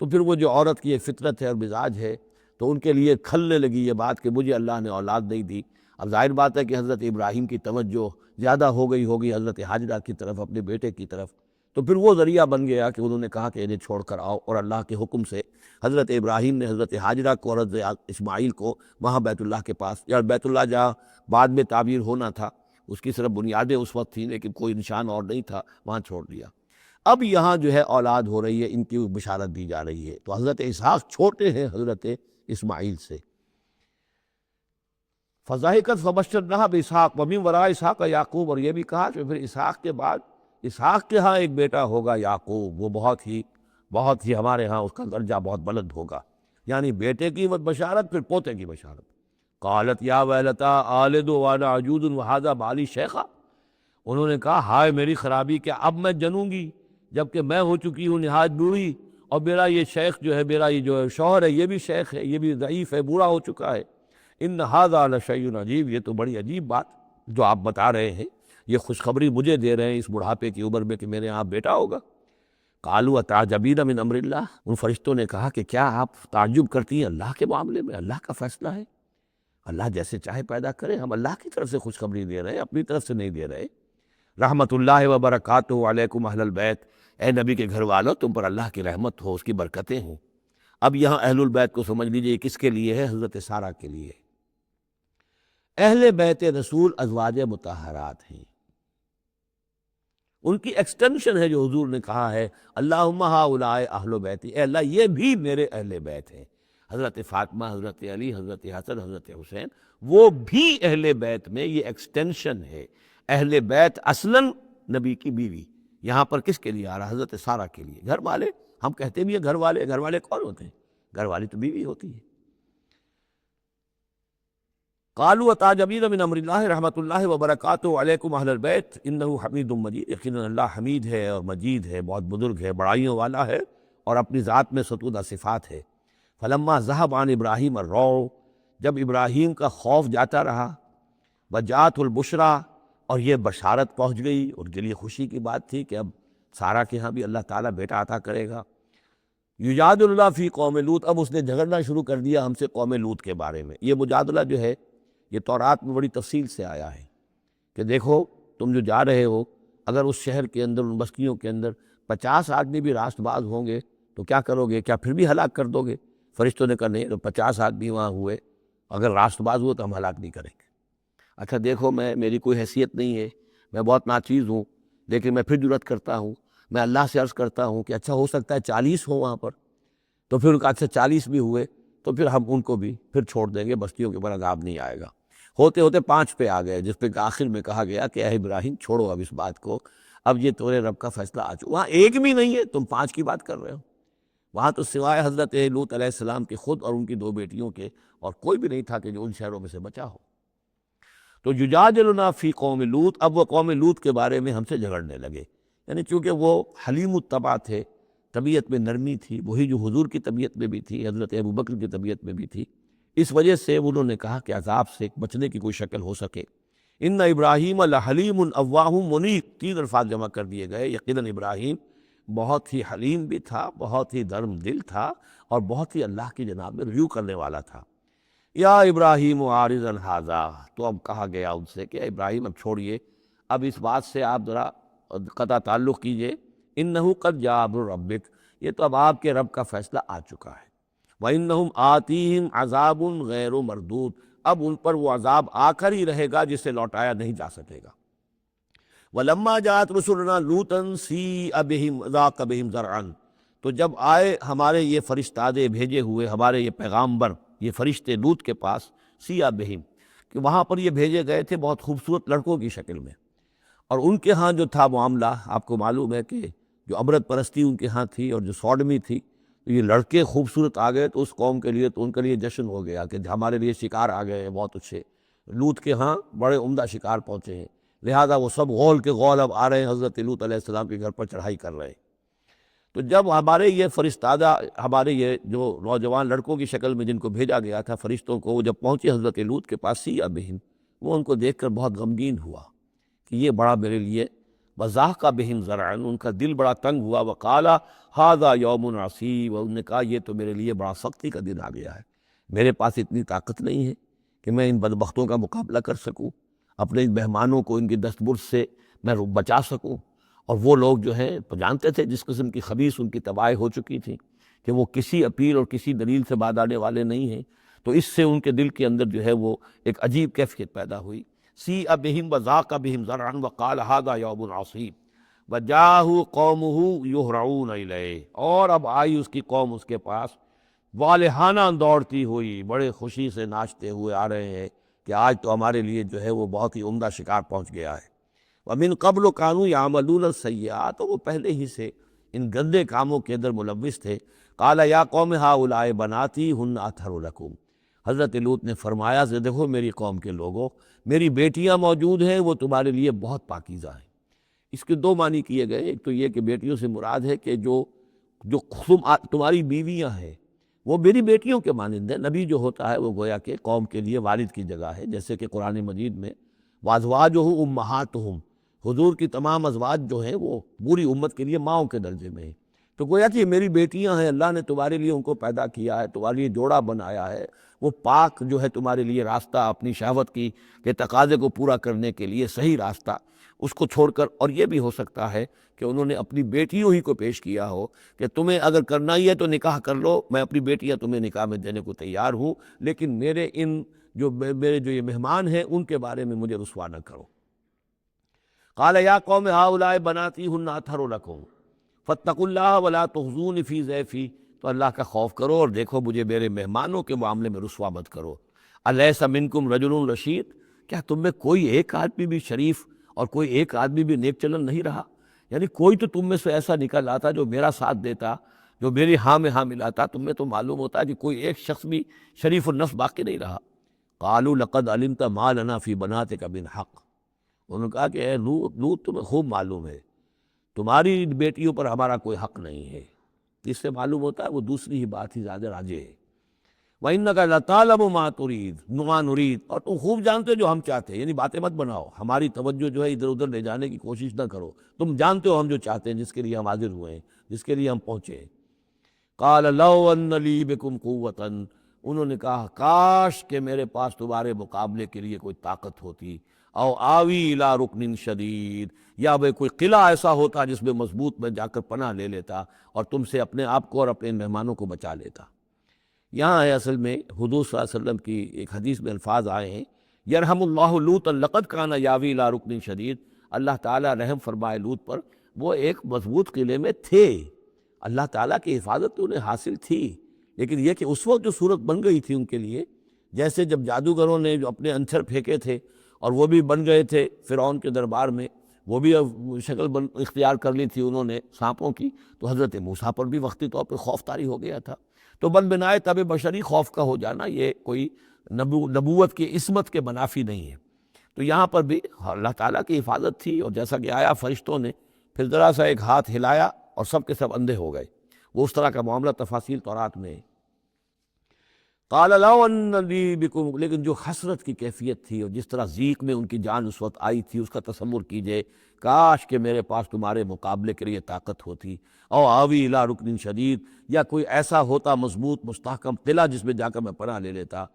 تو پھر وہ جو عورت کی ایک فطرت ہے اور مزاج ہے تو ان کے لیے کھلنے لگی یہ بات کہ مجھے اللہ نے اولاد نہیں دی. اب ظاہر بات ہے کہ حضرت ابراہیم کی توجہ زیادہ ہو گئی ہوگی حضرت ہاجرہ کی طرف، اپنے بیٹے کی طرف. تو پھر وہ ذریعہ بن گیا کہ انہوں نے کہا کہ انہیں چھوڑ کر آؤ، اور اللہ کے حکم سے حضرت ابراہیم نے حضرت ہاجرہ کو اور حضرت اسماعیل کو وہاں بیت اللہ کے پاس، یا بیت اللہ جہاں بعد میں تعبیر ہونا تھا اس کی صرف بنیادیں اس وقت تھیں لیکن کوئی نشان اور نہیں تھا، وہاں چھوڑ دیا. اب یہاں جو ہے اولاد ہو رہی ہے، ان کی بشارت دی جا رہی ہے. تو حضرت اسحاق چھوٹے ہیں حضرت اسماعیل سے. فضحکت فبشرناہا باسحاق ومن وراء اسحاق یعقوب، اور یہ بھی کہا کہ پھر اسحاق کے بعد اسحاق کے ہاں ایک بیٹا ہوگا یعقوب، وہ بہت ہی ہمارے ہاں اس کا درجہ بہت بلند ہوگا. یعنی بیٹے کی بشارت پھر پوتے کی بشارت. قالت یا ویلتا آلد وانا عجوز وہذا بالی شیخا، انہوں نے کہا ہائے میری خرابی، کہ اب میں جنوں گی جبکہ میں ہو چکی ہوں نہایت بوڑھی، اور میرا یہ شیخ جو ہے، میرا یہ جو شوہر ہے یہ بھی شیخ ہے، یہ بھی ضعیف ہے، بوڑھا ہو چکا ہے. ان ھذا لشیء عجیب، یہ تو بڑی عجیب بات جو آپ بتا رہے ہیں، یہ خوشخبری مجھے دے رہے ہیں اس بڑھاپے کی عمر میں کہ میرے یہاں بیٹا ہوگا. قالوا اتعجبین من امر اللہ، ان فرشتوں نے کہا کہ کیا آپ تعجب کرتی ہیں اللہ کے معاملے میں؟ اللہ کا فیصلہ ہے، اللہ جیسے چاہے پیدا کرے، ہم اللہ کی طرف سے خوشخبری دے رہے ہیں، اپنی طرف سے نہیں دے رہے. رحمت اللہ وبرکاتہ علیکم اہل البیت، اے نبی کے گھر والوں تم پر اللہ کی رحمت ہو، اس کی برکتیں ہوں. اب یہاں اہل البیت کو سمجھ لیجئے کس کے لیے ہے؟ حضرت سارہ کے لیے. اہل بیت رسول ازواج مطہرات ہیں، ان کی ایکسٹینشن ہے جو حضور نے کہا ہے اللہم ہؤلاء اہل بیتی، اے اللہ یہ بھی میرے اہل بیت ہیں. حضرت فاطمہ، حضرت علی، حضرت حسن، حضرت حسین، وہ بھی اہل بیت میں، یہ ایکسٹینشن ہے. اہل بیت اصلاً نبی کی بیوی، یہاں پر کس کے لیے آ رہا؟ حضرت سارہ کے لیے. گھر والے ہم کہتے بھی ہیں گھر والے، گھر والے کون ہوتے ہیں؟ گھر والی تو بیوی ہوتی ہے. قالوا اتعجبین من امر اللہ رحمت اللہ وبرکاتہ علیکم اہل البیت انہ حمید مجید، یقیناً اللہ حمید ہے اور مجید ہے، بہت بزرگ ہے، بڑائیوں والا ہے اور اپنی ذات میں ستودہ صفات ہے. فلما ذهب عن ابراہیم الروع، جب ابراہیم کا خوف جاتا رہا، وجاءت البشریٰ، اور یہ بشارت پہنچ گئی، ان کے لیے خوشی کی بات تھی کہ اب سارا کے ہاں بھی اللہ تعالیٰ بیٹا عطا کرے گا۔ یجادلنا فی قوم لوط، اب اس نے جھگڑنا شروع کر دیا ہم سے قوم لوط کے بارے میں۔ یہ مجادلہ جو ہے یہ تورات میں بڑی تفصیل سے آیا ہے کہ دیکھو تم جو جا رہے ہو، اگر اس شہر کے اندر، ان بستیوں کے اندر 50 آدمی بھی راست باز ہوں گے تو کیا کرو گے؟ کیا پھر بھی ہلاک کر دو گے؟ فرشتوں نے کہا نہیں، تو 50 آدمی وہاں ہوئے، اگر راست باز ہوئے تو ہم ہلاک نہیں کریں گے۔ اچھا دیکھو، میری کوئی حیثیت نہیں ہے، میں بہت ناچیز ہوں، لیکن میں پھر جرأت کرتا ہوں، میں اللہ سے عرض کرتا ہوں کہ اچھا ہو سکتا ہے 40 ہوں وہاں پر، تو پھر ان کا اچھا 40 بھی ہوئے تو پھر ہم ان کو بھی پھر چھوڑ دیں گے، بستیوں کے اوپر عذاب نہیں آئے گا۔ ہوتے ہوتے 5 پہ آ گئے، جس پہ آخر میں کہا گیا کہ اے ابراہیم چھوڑو اب اس بات کو، اب یہ تمہارے رب کا فیصلہ آ چکا۔ وہاں ایک بھی نہیں ہے، تم 5 کی بات کر رہے ہو۔ وہاں تو سوائے حضرت لوط علیہ السلام کے خود اور ان کی 2 بیٹیوں کے اور کوئی بھی نہیں تھا کہ جو ان شہروں میں سے بچا ہو۔ تو یجادلنا فی قوم لوط، اب وہ قوم لوط کے بارے میں ہم سے جھگڑنے لگے، یعنی چونکہ وہ حلیم الطبع تھے، طبیعت میں نرمی تھی، وہی جو حضور کی طبیعت میں بھی تھی، حضرت ابوبکر کی طبیعت میں بھی تھی، اس وجہ سے انہوں نے کہا کہ عذاب سے بچنے کی کوئی شکل ہو سکے۔ ان ابراہیم لحلیم اواہ منیب، 3 الفاظ جمع کر دیے گئے۔ یقیناً ابراہیم بہت ہی حلیم بھی تھا، بہت ہی نرم دل تھا، اور بہت ہی اللہ کی جناب میں رجوع کرنے والا تھا۔ یا ابراہیم عارض عن ھذا، تو اب کہا گیا ان سے کہ ابراہیم اب چھوڑیے، اب اس بات سے آپ ذرا قطع تعلق کیجئے۔ انہ قد جاء امر ربک، یہ تو اب آپ کے رب کا فیصلہ آ چکا ہے۔ وَإِنَّهُمْ آتِيهِمْ عَذَابٌ غَيْرُ مَرْدُودٌ، اب ان پر وہ عذاب آ کر ہی رہے گا جسے لوٹایا نہیں جا سکے گا۔ وَلَمَّا جَاءَتْ رُسُلُنَا لُوطًا سِیءَ بِهِمْ ضَاقَ بِهِمْ ذَرْعًا، تو جب آئے ہمارے یہ فرشتادے بھیجے ہوئے، ہمارے یہ پیغامبر، یہ فرشتے لوط کے پاس، سِیءَ بِهِمْ، کہ وہاں پر یہ بھیجے گئے تھے بہت خوبصورت لڑکوں کی شکل میں، اور ان کے ہاں جو تھا معاملہ، آپ کو معلوم ہے کہ جو عبرت پرستی ان کے ہاں تھی اور جو سوڈمی تھی، تو یہ لڑکے خوبصورت آ گئے تو اس قوم کے لیے، تو ان کے لیے جشن ہو گیا کہ ہمارے لیے شکار آ گئے ہیں بہت اچھے، لوط کے ہاں بڑے عمدہ شکار پہنچے ہیں، لہٰذا وہ سب غول کے غول اب آ رہے ہیں، حضرت لوط علیہ السلام کے گھر پر چڑھائی کر رہے ہیں۔ تو جب ہمارے یہ فرشتادہ، ہمارے یہ جو نوجوان لڑکوں کی شکل میں جن کو بھیجا گیا تھا فرشتوں کو، وہ جب پہنچے حضرت لوط کے پاس، سِیءَ بِهِمْ، وہ ان کو دیکھ کر بہت غمگین ہوا کہ یہ بڑا میرے لیے، وَضَاقَ بِهِمْ ذَرْعًا، ان کا دل بڑا تنگ ہوا، وَقَالَ هَذَا يَوْمٌ عَصِیبٌ، اور انہوں نے کہا یہ تو میرے لیے بڑا سختی کا دن آ گیا ہے، میرے پاس اتنی طاقت نہیں ہے کہ میں ان بدبختوں کا مقابلہ کر سکوں، اپنے ان مہمانوں کو ان کی دستبرد سے میں بچا سکوں۔ اور وہ لوگ جو ہیں جانتے تھے جس قسم کی خبیث ان کی تباہی ہو چکی تھی کہ وہ کسی اپیل اور کسی دلیل سے بعد آنے والے نہیں ہیں، تو اس سے ان کے دل کے اندر جو ہے وہ ایک عجیب کیفیت پیدا ہوئی۔ سِیءَ بِهِمْ وَضَاقَ بِهِمْ ذَرْعًا وَقَالَ هَذَا يَوْمٌ عَصِیبٌ وَجَاءَهُ قَوْمُهُ يُهْرَعُونَ إِلَیْهِ، اور اب آئی اس کی قوم اس کے پاس والہانہ دوڑتی ہوئی، بڑے خوشی سے ناچتے ہوئے آ رہے ہیں کہ آج تو ہمارے لیے جو ہے وہ بہت ہی عمدہ شکار پہنچ گیا ہے۔ وَمِن قَبْلُ كَانُوا يَعْمَلُونَ السَّیِّئَاتِ، وہ پہلے ہی سے ان گندے کاموں کے اندر ملوث تھے۔ قَالَ يَا قَوْمِ هَؤُلَاءِ بَنَاتِي هُنَّ أَطْهَرُ لَكُمْ، حضرت لوط نے فرمایا کہ دیکھو میری قوم کے لوگوں، میری بیٹیاں موجود ہیں، وہ تمہارے لیے بہت پاکیزہ ہیں۔ اس کے 2 معنی کیے گئے، ایک تو یہ کہ بیٹیوں سے مراد ہے کہ جو تمہاری بیویاں ہیں وہ میری بیٹیوں کے مانند ہیں۔ نبی جو ہوتا ہے وہ گویا کہ قوم کے لیے والد کی جگہ ہے، جیسے کہ قرآن مجید میں وَأَزْوَاجُهُ أُمَّهَاتُهُمْ، حضور کی تمام ازواج جو ہیں وہ پوری امت کے لیے ماؤں کے درجے میں ہیں، تو گویا کہ یہ میری بیٹیاں ہیں، اللہ نے تمہارے لیے ان کو پیدا کیا ہے، تمہارے لیے جوڑا بنایا ہے، وہ پاک جو ہے تمہارے لیے راستہ اپنی شہوت کی کے تقاضے کو پورا کرنے کے لیے صحیح راستہ اس کو چھوڑ کر، اور یہ بھی ہو سکتا ہے کہ انہوں نے اپنی بیٹیوں ہی کو پیش کیا ہو کہ تمہیں اگر کرنا ہی ہے تو نکاح کر لو، میں اپنی بیٹیاں تمہیں نکاح میں دینے کو تیار ہوں، لیکن میرے جو یہ مہمان ہیں ان کے بارے میں مجھے رسوا نہ کرو۔ قال یا قوم هؤلاء بناتی ہن اطہر لکم فاتقوا اللہ ولا تخزون فی ضیفی، تو اللہ کا خوف کرو اور دیکھو مجھے میرے مہمانوں کے معاملے میں رسوا مت کرو۔ الیس منکم رجل رشید، کیا تم میں کوئی ایک آدمی بھی شریف اور کوئی ایک آدمی بھی نیک چلن نہیں رہا؟ یعنی کوئی تو تم میں سے ایسا نکل آتا جو میرا ساتھ دیتا، جو میری ہاں میں ہاں ملاتا، تم میں تو معلوم ہوتا ہے کہ کوئی ایک شخص بھی شریف النفس باقی نہیں رہا۔ قالوا لقد علمت ما لنا فی بناتک من حق، انہوں نے کہا کہ اے لوط تمہیں خوب معلوم ہے تمہاری بیٹیوں پر ہمارا کوئی حق نہیں ہے۔ اس سے معلوم ہوتا ہے وہ دوسری ہی بات ہی زیادہ راجع ہے۔ وَإِنَّكَ لَتَعْلَمُ مَا تُرِيدُ مَا نُرِيدُ، اور تم خوب جانتے ہو جو ہم چاہتے ہیں، یعنی باتیں مت بناؤ، ہماری توجہ جو ہے ادھر ادھر لے جانے کی کوشش نہ کرو، تم جانتے ہو ہم جو چاہتے ہیں، جس کے لیے ہم حاضر ہوئے ہیں، جس کے لیے ہم پہنچے ہیں۔ قَالَ لَوْ أَنَّ لِي بِكُمْ قُوَّةً، انہوں نے کہا کاش کہ میرے پاس تمہارے مقابلے کے لیے کوئی طاقت ہوتی، او آوی الی رکن شدید، یا بھئی کوئی قلعہ ایسا ہوتا جس میں مضبوط میں جا کر پناہ لے لیتا اور تم سے اپنے آپ کو اور اپنے مہمانوں کو بچا لیتا۔ یہاں ہے اصل میں حضور صلی اللہ علیہ وسلم کی ایک حدیث میں الفاظ آئے ہیں، یرحم اللہ لوطا لقد کان یاوی الی رکن شدید، اللہ تعالیٰ رحم فرمائے لوط پر، وہ ایک مضبوط قلعے میں تھے، اللہ تعالیٰ کی حفاظت تو انہیں حاصل تھی، لیکن یہ کہ اس وقت جو صورت بن گئی تھی ان کے لیے، جیسے جب جادوگروں نے جو اپنے انچر پھینکے تھے اور وہ بھی بن گئے تھے فرعون کے دربار میں، وہ بھی شکل اختیار کر لی تھی انہوں نے سانپوں کی، تو حضرت موسیٰ پر بھی وقتی طور پہ خوف طاری ہو گیا تھا۔ تو بن بنائے طب بشری خوف کا ہو جانا یہ کوئی نبوت کی عصمت کے منافی نہیں ہے۔ تو یہاں پر بھی اللہ تعالیٰ کی حفاظت تھی، اور جیسا کہ آیا فرشتوں نے پھر ذرا سا ایک ہاتھ ہلایا اور سب کے سب اندھے ہو گئے، وہ اس طرح کا معاملہ تفاصیل تورات میں ہے۔ قال لو ان لی بکم، لیکن جو حسرت کی کیفیت تھی اور جس طرح ضیق میں ان کی جان اس وقت آئی تھی، اس کا تصور کیجئے، کاش کہ میرے پاس تمہارے مقابلے کے لیے طاقت ہوتی، او آوی الی رکن شدید، یا کوئی ایسا ہوتا مضبوط مستحکم قلعہ جس میں جا کر میں پناہ لے لیتا۔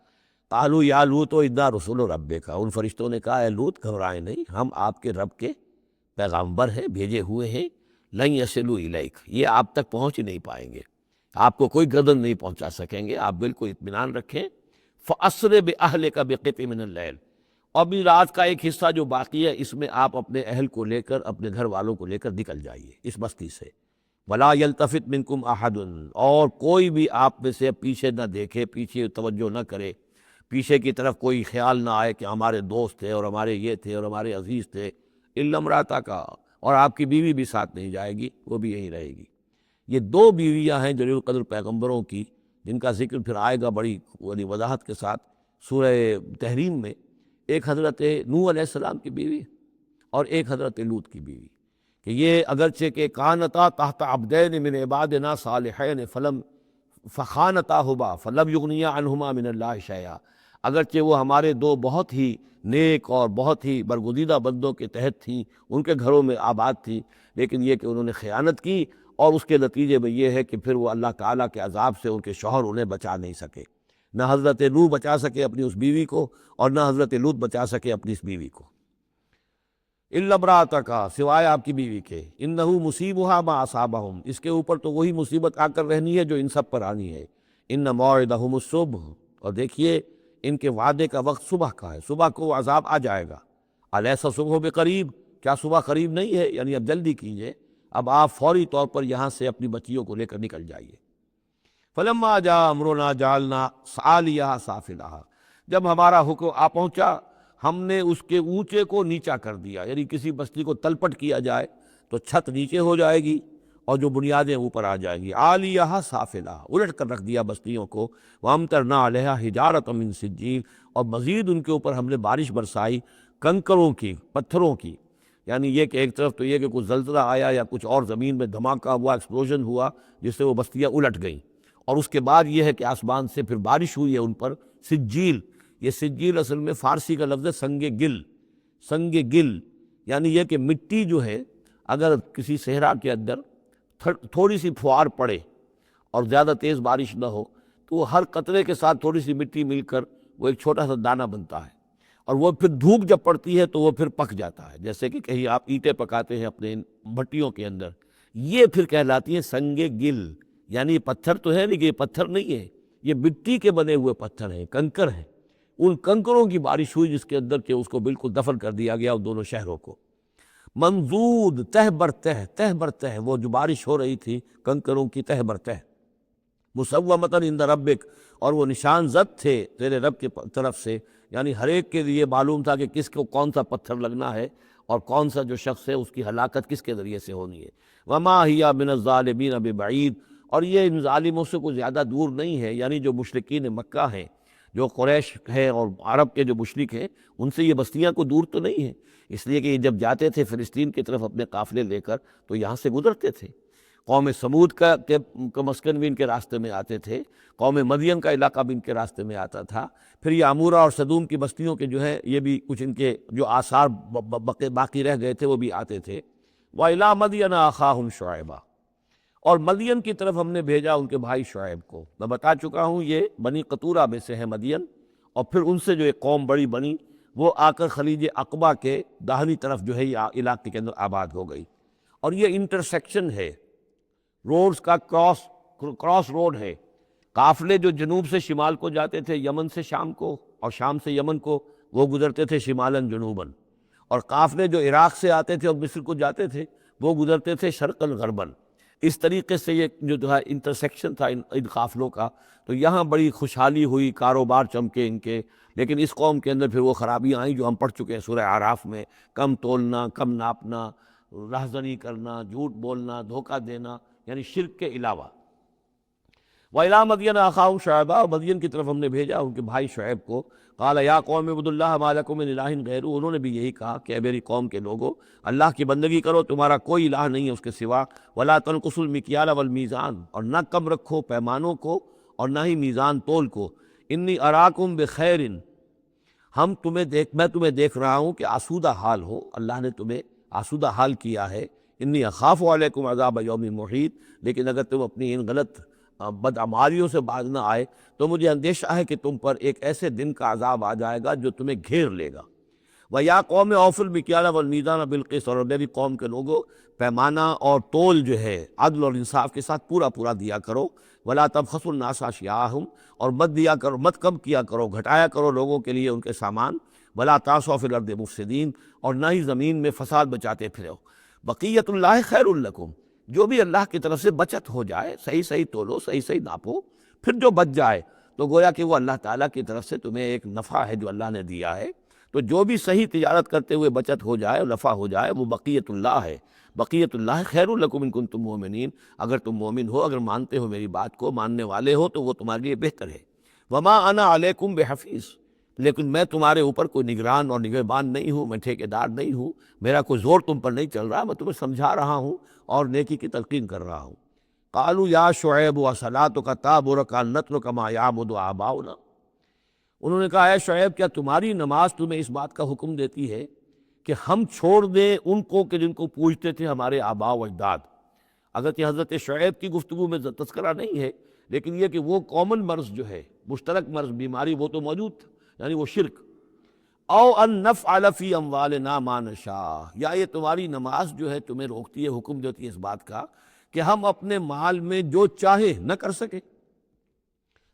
قالوا یا لوط انا رسول ربک، ان فرشتوں نے کہا اے لوط گھبرائیں نہیں، ہم آپ کے رب کے پیغامبر ہیں، بھیجے ہوئے ہیں، لن یصلوا الیک، یہ آپ تک پہنچ ہی نہیں پائیں گے، آپ کو کوئی گردن نہیں پہنچا سکیں گے، آپ بالکل اطمینان رکھیں۔ فَأَسْرِ بِأَهْلِكَ بِقِطْعٍ مِّنَ اللَّيْلِ، اور بھی رات کا ایک حصہ جو باقی ہے اس میں آپ اپنے اہل کو لے کر، اپنے گھر والوں کو لے کر نکل جائیے اس بستی سے۔ وَلَا يَلْتَفِتْ مِنْكُمْ أَحَدٌ، اور کوئی بھی آپ میں سے پیچھے نہ دیکھے، پیچھے توجہ نہ کرے، پیچھے کی طرف کوئی خیال نہ آئے کہ ہمارے دوست تھے اور ہمارے یہ تھے اور ہمارے عزیز تھے، إِلَّا امْرَأَتَكَ، اور آپ کی بیوی بھی ساتھ نہیں جائے گی، وہ بھی یہیں رہے گی۔ یہ دو بیویاں ہیں جلیل القدر پیغمبروں کی، جن کا ذکر پھر آئے گا بڑی وضاحت کے ساتھ سورہ تحریم میں، ایک حضرت نوح علیہ السلام کی بیوی اور ایک حضرت لوط کی بیوی، کہ یہ اگرچہ کہ کانتا تحت عبدین من عبادنا صالحین فخانتاہما فلم یغنیا عنہما من اللہ شیئا، اگرچہ وہ ہمارے دو بہت ہی نیک اور بہت ہی برگزیدہ بندوں کے تحت تھیں، ان کے گھروں میں آباد تھیں، لیکن یہ کہ انہوں نے خیانت کی، اور اس کے نتیجے میں یہ ہے کہ پھر وہ اللہ تعالیٰ کے عذاب سے ان کے شوہر انہیں بچا نہیں سکے، نہ حضرت نوح بچا سکے اپنی اس بیوی کو، اور نہ حضرت لوط بچا سکے اپنی اس بیوی کو۔ الا امرأتک، سوائے آپ کی بیوی کے، انہ مصیبھا ما اصابہم، اس کے اوپر تو وہی مصیبت آ کر رہنی ہے جو ان سب پر آنی ہے۔ ان موعدہم الصبح، اور دیکھیے ان کے وعدے کا وقت صبح کا ہے، صبح کو عذاب آ جائے گا۔ الیس الصبح بقریب، کیا صبح قریب نہیں ہے؟ یعنی اب جلدی کیجئے، اب آپ فوری طور پر یہاں سے اپنی بچیوں کو لے کر نکل جائیے۔ فلما جاء امرنا جعلنا عالیہا سافلہا، جب ہمارا حکم آ پہنچا ہم نے اس کے اونچے کو نیچا کر دیا، یعنی کسی بستی کو تلپٹ کیا جائے تو چھت نیچے ہو جائے گی اور جو بنیادیں اوپر آ جائیں گی، عالیہا سافلہا، الٹ کر رکھ دیا بستیوں کو، وامطرنا علیہا حجارۃ من سجیل، اور مزید ان کے اوپر ہم نے بارش برسائی کنکروں کی، پتھروں کی، یعنی یہ کہ ایک طرف تو یہ کہ کچھ زلزلہ آیا یا کچھ اور زمین میں دھماکہ ہوا، ایکسپلوژن ہوا جس سے وہ بستیاں الٹ گئیں، اور اس کے بعد یہ ہے کہ آسمان سے پھر بارش ہوئی ہے ان پر سجیل۔ یہ سجیل اصل میں فارسی کا لفظ ہے سنگ گل، سنگ گل یعنی یہ کہ مٹی جو ہے اگر کسی صحرا کے اندر تھوڑی سی پھوار پڑے اور زیادہ تیز بارش نہ ہو تو وہ ہر قطرے کے ساتھ تھوڑی سی مٹی مل کر وہ ایک چھوٹا سا دانہ بنتا ہے، اور وہ پھر دھوپ جب پڑتی ہے تو وہ پھر پک جاتا ہے، جیسے کہ کہیں آپ اینٹیں پکاتے ہیں اپنے بھٹیوں کے اندر، یہ پھر کہلاتی ہیں سنگ گل، یعنی یہ پتھر تو ہے لیکن یہ پتھر نہیں ہے، یہ مٹی کے بنے ہوئے پتھر ہیں، کنکر ہیں، ان کنکروں کی بارش ہوئی جس کے اندر کہ اس کو بالکل دفن کر دیا گیا ان دونوں شہروں کو۔ منضود تہ بر تہ، تہ بر تہ، وہ جو بارش ہو رہی تھی کنکروں کی تہ بر تہ، مسومۃ عند ربک، اور وہ نشان زد تھے تیرے رب کی طرف سے، یعنی ہر ایک کے لیے معلوم تھا کہ کس کو کون سا پتھر لگنا ہے اور کون سا جو شخص ہے اس کی ہلاکت کس کے ذریعے سے ہونی ہے۔ وما ہی من الظالمین ببعید، اور یہ ان ظالموں سے کوئی زیادہ دور نہیں ہے، یعنی جو مشرکین مکہ ہیں، جو قریش ہیں اور عرب کے جو مشرک ہیں، ان سے یہ بستیاں کو دور تو نہیں ہیں، اس لیے کہ یہ جب جاتے تھے فلسطین کی طرف اپنے قافلے لے کر تو یہاں سے گزرتے تھے۔ قوم سمود کا مسکن بھی ان کے راستے میں آتے تھے، قوم مدین کا علاقہ بھی ان کے راستے میں آتا تھا، پھر یہ عمورہ اور سدوم کی بستیوں کے جو ہے یہ بھی کچھ ان کے جو آثار باقی رہ گئے تھے وہ بھی آتے تھے۔ وَإِلَىٰ مَدْيَنَ أَخَاهُمْ شُعَيْبًا، اور مدین کی طرف ہم نے بھیجا ان کے بھائی شعیب کو۔ میں بتا چکا ہوں یہ بنی قطورہ میں سے ہے مدین، اور پھر ان سے جو ایک قوم بڑی بنی وہ آ کر خلیج عقبہ کے داہنی طرف جو ہے یہ علاقے کے اندر آباد ہو گئی۔ اور یہ انٹرسیکشن ہے، روڈز کا کراس روڈ ہے۔ قافلے جو جنوب سے شمال کو جاتے تھے یمن سے شام کو، اور شام سے یمن کو، وہ گزرتے تھے شمالاً جنوباً، اور قافلے جو عراق سے آتے تھے اور مصر کو جاتے تھے وہ گزرتے تھے شرقاً غرباً۔ اس طریقے سے یہ جو ہے انٹرسیکشن تھا ان قافلوں کا، تو یہاں بڑی خوشحالی ہوئی، کاروبار چمکے ان کے۔ لیکن اس قوم کے اندر پھر وہ خرابیاں آئیں جو ہم پڑھ چکے ہیں سورہ اعراف میں، کم تولنا، کم ناپنا، رہزنی کرنا، جھوٹ بولنا، دھوکہ دینا، یعنی شرک کے علاوہ۔ وَإِلَىٰ مَدْيَنَ أَخَاهُمْ شُعَيْبًا، اور مدین کی طرف ہم نے بھیجا ان کے بھائی شعیب کو۔ قَالَ يَا قَوْمِ اعْبُدُوا اللَّهَ مَا لَكُم مِّنْ إِلَٰهٍ غَيْرُهُ، انہوں نے بھی یہی کہا کہ اے میری قوم کے لوگو، اللہ کی بندگی کرو، تمہارا کوئی الہ نہیں ہے اس کے سوا۔ وَلَا تَنْقُصُوا الْمِكْيَالَ وَالْمِيزَانَ، اور نہ کم رکھو پیمانوں کو اور نہ ہی میزان تول کو۔ إِنِّي أَرَاكُمْ بِخَيْرٍ، میں تمہیں دیکھ رہا ہوں کہ آسودہ حال ہو، اللہ نے تمہیں آسودہ حال کیا ہے۔ انی اخاف علیکم عذاب یوم محیط، لیکن اگر تم اپنی ان غلط بدعمالیوں سے باز نہ آئے تو مجھے اندیشہ ہے کہ تم پر ایک ایسے دن کا عذاب آ جائے گا جو تمہیں گھیر لے گا۔ وَيَا قَوْمِ أَوْفُوا الْمِكْيَالَ وَالْمِيزَانَ بِالْقِسْطِ، اور میری قوم کے لوگوں پیمانہ اور تول جو ہے عدل اور انصاف کے ساتھ پورا دیا کرو۔ وَلَا تَبْخَسُوا النَّاسَ أَشْيَاءَهُمْ، اور مت کم کیا کرو، گھٹایا کرو لوگوں کے لیے ان کے سامان۔ وَلَا تَعْثَوْا فِي الْأَرْضِ مُفْسِدِينَ، اور نہ ہی زمین میں فساد بچاتے پھرو۔ بقیت اللہ خیر لکم، جو بھی اللہ کی طرف سے بچت ہو جائے، صحیح تولو، صحیح ناپو، پھر جو بچ جائے تو گویا کہ وہ اللہ تعالیٰ کی طرف سے تمہیں ایک نفع ہے جو اللہ نے دیا ہے۔ تو جو بھی صحیح تجارت کرتے ہوئے بچت ہو جائے، نفع ہو جائے، وہ بقیت اللہ ہے۔ بقیت اللہ خیر لکم ان کنتم مؤمنین، اگر تم مومن ہو، اگر مانتے ہو میری بات کو، ماننے والے ہو تو وہ تمہارے لیے بہتر ہے۔ وما انا علیکم بحفیظ، لیکن میں تمہارے اوپر کوئی نگران اور نگہبان نہیں ہوں، میں ٹھیکیدار نہیں ہوں، میرا کوئی زور تم پر نہیں چل رہا، میں تمہیں سمجھا رہا ہوں اور نیکی کی تلقین کر رہا ہوں۔ قالوا یا شعیب وصلاتک تأمرک ان نترک ما یعبد آباؤنا، انہوں نے کہا اے شعیب، کیا تمہاری نماز تمہیں اس بات کا حکم دیتی ہے کہ ہم چھوڑ دیں ان کو کہ جن کو پوجتے تھے ہمارے آباء و اجداد؟ اگرچہ حضرت شعیب کی گفتگو میں تذکرہ نہیں ہے، لیکن یہ کہ وہ کامن مرض جو ہے، مشترک مرض، بیماری، وہ تو موجود تھا، یعنی وہ شرک۔ او ان نفعل فی اموالنا ما نشاء، یا یہ تمہاری نماز جو ہے تمہیں روکتی ہے، حکم دیتی ہے اس بات کا کہ ہم اپنے مال میں جو چاہے نہ کر سکے۔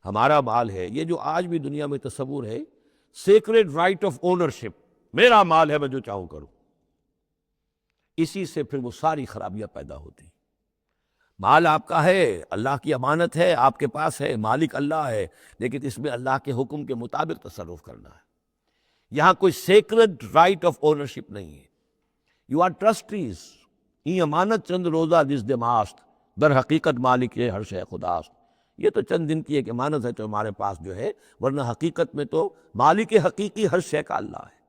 ہمارا مال ہے، یہ جو آج بھی دنیا میں تصور ہے، سیکریڈ رائٹ آف اونرشپ، میرا مال ہے، میں جو چاہوں کروں، اسی سے پھر وہ ساری خرابیاں پیدا ہوتی ہیں۔ مال آپ کا ہے، اللہ کی امانت ہے، آپ کے پاس ہے، مالک اللہ ہے، لیکن اس میں اللہ کے حکم کے مطابق تصرف کرنا ہے۔ یہاں کوئی سیکرڈ رائٹ آف اونرشپ نہیں ہے۔ یو آر ٹرسٹیز، این امانت چند روزہ دس دماست، در حقیقت مالک ہے ہر شے خداست۔ یہ تو چند دن کی ایک امانت ہے تو ہمارے پاس جو ہے، ورنہ حقیقت میں تو مالک حقیقی ہر شے کا اللہ ہے۔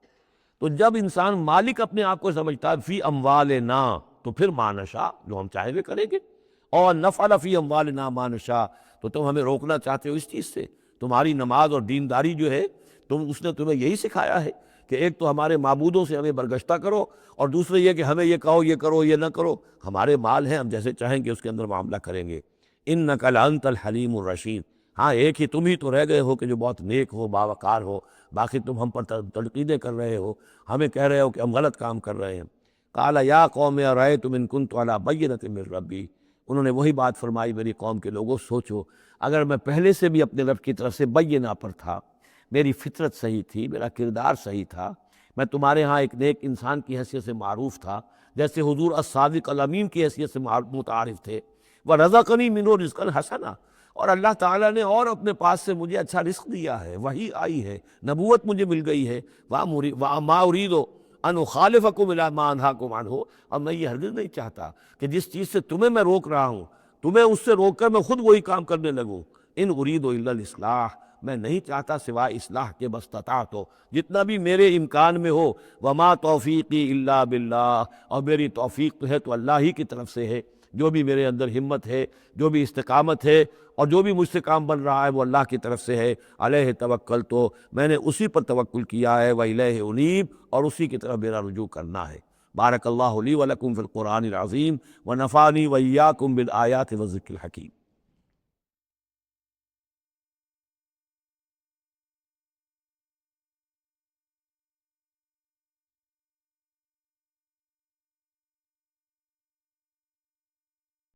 تو جب انسان مالک اپنے آپ کو سمجھتا ہے فی اموالنا، تو پھر ما نشاء، جو ہم چاہیں گے کریں گے۔ اور نفعل فی اموالنا ما نشاء، تو تم ہمیں روکنا چاہتے ہو اس چیز سے۔ تمہاری نماز اور دینداری جو ہے، اس نے تمہیں یہی سکھایا ہے کہ ایک تو ہمارے معبودوں سے ہمیں برگشتہ کرو، اور دوسرے یہ کہ ہمیں یہ کہو، یہ کرو، یہ نہ کرو۔ ہمارے مال ہیں، ہم جیسے چاہیں گے اس کے اندر معاملہ کریں گے۔ انک لانت الحلیم الرشید، ہاں ایک ہی تم ہی تو رہ گئے ہو کہ جو بہت نیک ہو، باوقار ہو، باقی تم ہم پر تنقیدیں کر رہے ہو، ہمیں کہہ رہے ہو کہ ہم غلط کام کر رہے ہیں۔ قال یا قوم ارأیتم ان کنت علی بینۃ من ربی، انہوں نے وہی بات فرمائی میری قوم کے لوگوں، سوچو اگر میں پہلے سے بھی اپنے رب کی طرف سے بینہ پر تھا، میری فطرت صحیح تھی، میرا کردار صحیح تھا، میں تمہارے ہاں ایک نیک انسان کی حیثیت سے معروف تھا، جیسے حضور الصادق الامین کی حیثیت سے متعارف تھے۔ وَرَزَقَنِي مِنْهُ رِزْقًا حَسَنًا، اور اللہ تعالیٰ نے اور اپنے پاس سے مجھے اچھا رزق دیا ہے، وہی آئی ہے، نبوت مجھے مل گئی ہے۔ وَمَا أُرِيدُ أَنْ أُخَالِفَكُمْ إِلَىٰ مَا أَنْهَاكُمْ عَنْهُ، اور میں یہ ہرگز نہیں چاہتا کہ جس چیز سے تمہیں میں روک رہا ہوں، تمہیں اس سے روک کر میں خود وہی کام کرنے لگوں۔ ان أُرِيدُ إِلَّا الْإِصْلَاحَ، میں نہیں چاہتا سوائے اصلاح کے، مَسْتَطَعْتُ، جتنا بھی میرے امکان میں ہو۔ وَمَا تَوْفِيقِي إِلَّا بِاللَّهِ، اور میری توفیق تو ہے تو اللہ ہی کی طرف سے ہے۔ جو بھی میرے اندر ہمت ہے، جو بھی استقامت ہے اور جو بھی مجھ سے کام بن رہا ہے وہ اللہ کی طرف سے ہے۔ علیہ توکلت، تو میں نے اسی پر توکل کیا ہے، وإلیہ انیب، اور اسی کی طرف میرا رجوع کرنا ہے۔ بارک اللہ لی ولکم فی القرآن العظیم ونفعنی وإیاکم بالآیات والذکر الحکیم۔